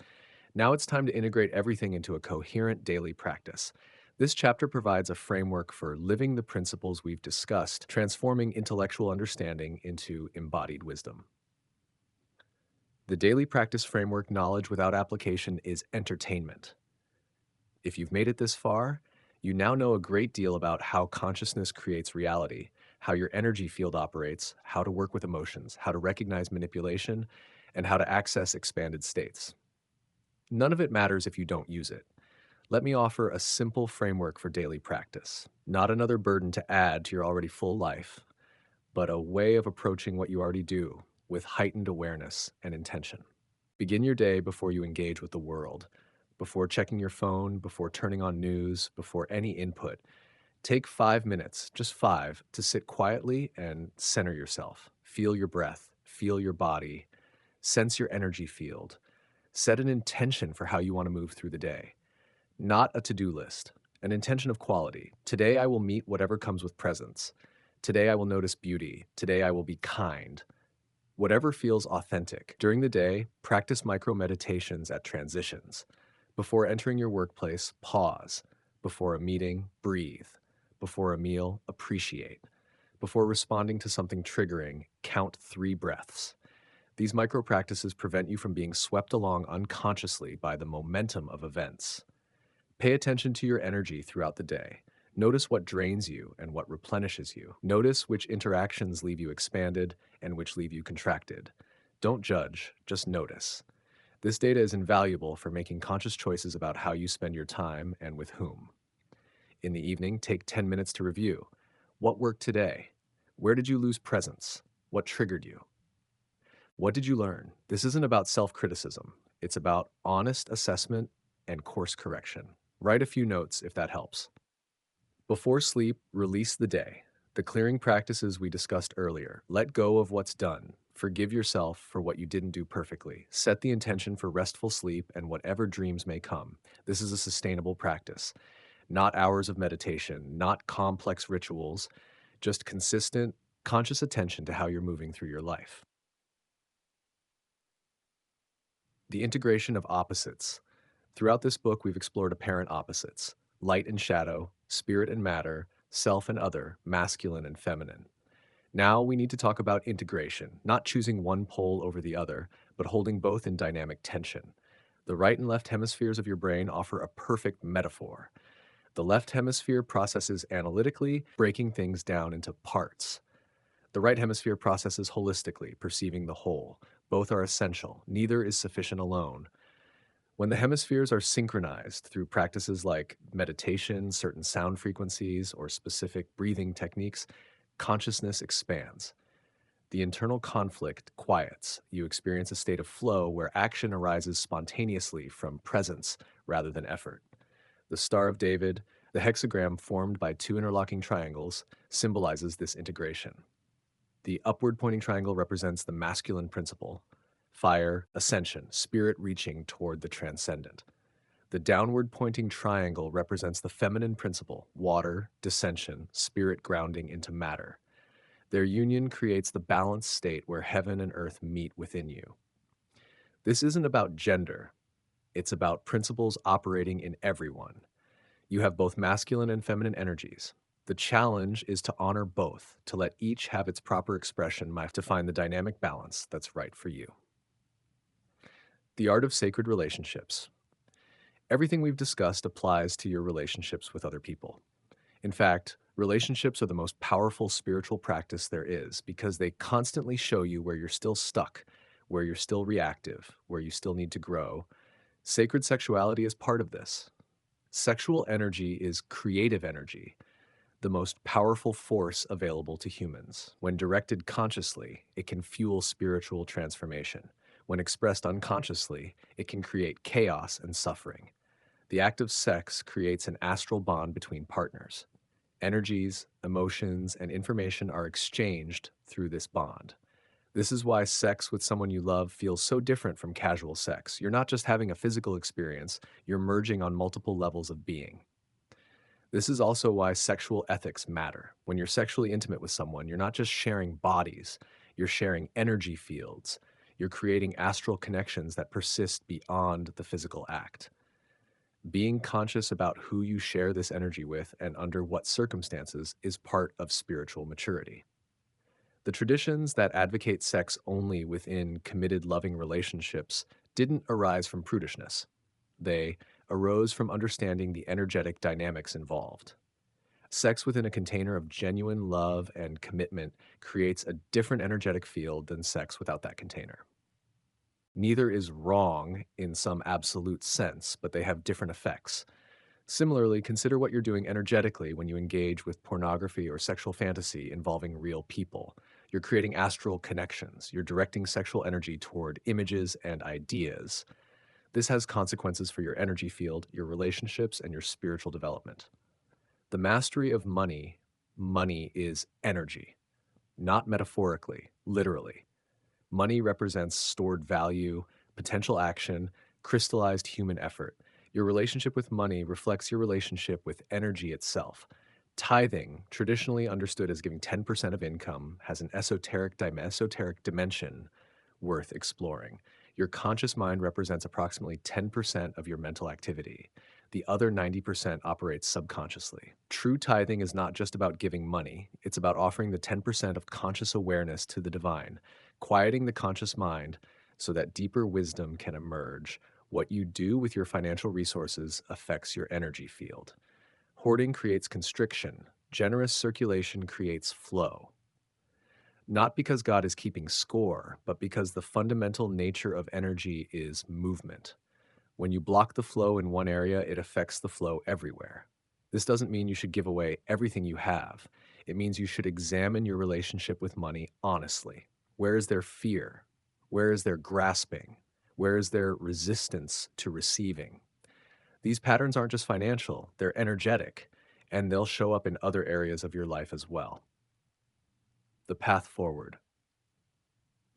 Now it's time to integrate everything into a coherent daily practice. This chapter provides a framework for living the principles we've discussed, transforming intellectual understanding into embodied wisdom. The daily practice framework: knowledge without application is entertainment. If you've made it this far, you now know a great deal about how consciousness creates reality, how your energy field operates, how to work with emotions, how to recognize manipulation, and how to access expanded states. None of it matters if you don't use it. Let me offer a simple framework for daily practice, not another burden to add to your already full life, but a way of approaching what you already do with heightened awareness and intention. Begin your day before you engage with the world, before checking your phone, before turning on news, before any input. Take 5 minutes, just 5, to sit quietly and center yourself. Feel your breath, feel your body, sense your energy field. Set an intention for how you want to move through the day. Not a to-do list, an intention of quality. Today I will meet whatever comes with presence. Today I will notice beauty. Today I will be kind. Whatever feels authentic. During the day, practice micro meditations at transitions. Before entering your workplace, pause. Before a meeting, breathe. Before a meal, appreciate. Before responding to something triggering, count 3 breaths. These micro practices prevent you from being swept along unconsciously by the momentum of events. Pay attention to your energy throughout the day. Notice what drains you and what replenishes you. Notice which interactions leave you expanded and which leave you contracted. Don't judge, just notice. This data is invaluable for making conscious choices about how you spend your time and with whom. In the evening, take 10 minutes to review. What worked today? Where did you lose presence? What triggered you? What did you learn? This isn't about self-criticism. It's about honest assessment and course correction. Write a few notes if that helps. Before sleep, release the day. The clearing practices we discussed earlier. Let go of what's done. Forgive yourself for what you didn't do perfectly. Set the intention for restful sleep and whatever dreams may come. This is a sustainable practice. Not hours of meditation, not complex rituals, just consistent, conscious attention to how you're moving through your life. The integration of opposites. Throughout this book, we've explored apparent opposites: light and shadow, spirit and matter, self and other, masculine and feminine. Now we need to talk about integration, not choosing one pole over the other, but holding both in dynamic tension. The right and left hemispheres of your brain offer a perfect metaphor. The left hemisphere processes analytically, breaking things down into parts. The right hemisphere processes holistically, perceiving the whole. Both are essential. Neither is sufficient alone. When the hemispheres are synchronized through practices like meditation, certain sound frequencies, or specific breathing techniques, consciousness expands. The internal conflict quiets. You experience a state of flow where action arises spontaneously from presence rather than effort. The Star of David, the hexagram formed by 2 interlocking triangles, symbolizes this integration. The upward pointing triangle represents the masculine principle: fire, ascension, spirit reaching toward the transcendent. The downward pointing triangle represents the feminine principle: water, descension, spirit grounding into matter. Their union creates the balanced state where heaven and earth meet within you. This isn't about gender. It's about principles operating in everyone. You have both masculine and feminine energies. The challenge is to honor both, to let each have its proper expression, to find the dynamic balance that's right for you. The art of sacred relationships. Everything we've discussed applies to your relationships with other people. In fact, relationships are the most powerful spiritual practice there is because they constantly show you where you're still stuck, where you're still reactive, where you still need to grow. Sacred sexuality is part of this. Sexual energy is creative energy, the most powerful force available to humans. When directed consciously, it can fuel spiritual transformation. When expressed unconsciously, it can create chaos and suffering. The act of sex creates an astral bond between partners. Energies, emotions, and information are exchanged through this bond. This is why sex with someone you love feels so different from casual sex. You're not just having a physical experience, you're merging on multiple levels of being. This is also why sexual ethics matter. When you're sexually intimate with someone, you're not just sharing bodies, you're sharing energy fields. You're creating astral connections that persist beyond the physical act. Being conscious about who you share this energy with and under what circumstances is part of spiritual maturity. The traditions that advocate sex only within committed loving relationships didn't arise from prudishness. They arose from understanding the energetic dynamics involved. Sex within a container of genuine love and commitment creates a different energetic field than sex without that container. Neither is wrong in some absolute sense, but they have different effects. Similarly, consider what you're doing energetically when you engage with pornography or sexual fantasy involving real people. You're creating astral connections. You're directing sexual energy toward images and ideas. This has consequences for your energy field, your relationships, and your spiritual development. The mastery of money, money is energy, not metaphorically, literally. Money represents stored value, potential action, crystallized human effort. Your relationship with money reflects your relationship with energy itself. Tithing, traditionally understood as giving 10% of income, has an esoteric dimension worth exploring. Your conscious mind represents approximately 10% of your mental activity. The other 90% operates subconsciously. True tithing is not just about giving money, it's about offering the 10% of conscious awareness to the divine, quieting the conscious mind so that deeper wisdom can emerge. What you do with your financial resources affects your energy field. Hoarding creates constriction. Generous circulation creates flow. Not because God is keeping score, but because the fundamental nature of energy is movement. When you block the flow in one area, it affects the flow everywhere. This doesn't mean you should give away everything you have. It means you should examine your relationship with money honestly. Where is there fear? Where is there grasping? Where is there resistance to receiving? These patterns aren't just financial, they're energetic, and they'll show up in other areas of your life as well. The path forward.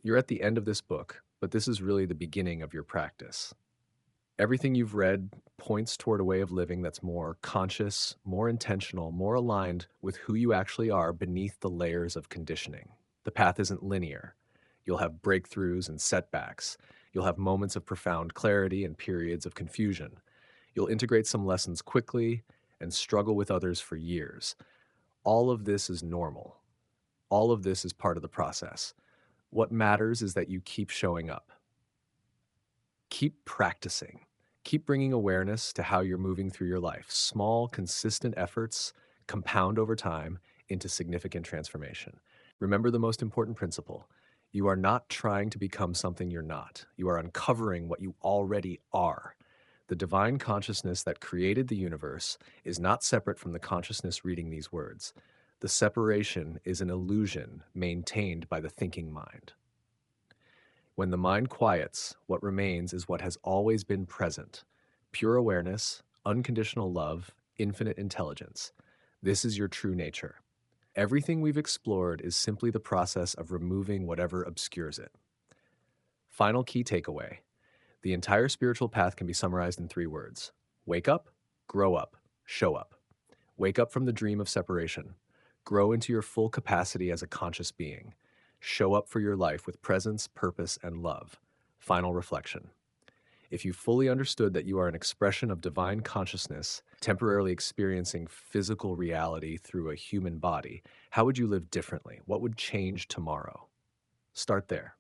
You're at the end of this book, but this is really the beginning of your practice. Everything you've read points toward a way of living that's more conscious, more intentional, more aligned with who you actually are beneath the layers of conditioning. The path isn't linear. You'll have breakthroughs and setbacks. You'll have moments of profound clarity and periods of confusion. You'll integrate some lessons quickly and struggle with others for years. All of this is normal. All of this is part of the process. What matters is that you keep showing up. Keep practicing. Keep bringing awareness to how you're moving through your life. Small, consistent efforts compound over time into significant transformation. Remember the most important principle. You are not trying to become something you're not. You are uncovering what you already are. The divine consciousness that created the universe is not separate from the consciousness reading these words. The separation is an illusion maintained by the thinking mind. When the mind quiets, what remains is what has always been present: pure awareness, unconditional love, infinite intelligence. This is your true nature. Everything we've explored is simply the process of removing whatever obscures it. Final key takeaway. The entire spiritual path can be summarized in 3 words: wake up, grow up, show up. Wake up from the dream of separation. Grow into your full capacity as a conscious being. Show up for your life with presence, purpose, and love. Final reflection. If you fully understood that you are an expression of divine consciousness, temporarily experiencing physical reality through a human body, how would you live differently? What would change tomorrow? Start there.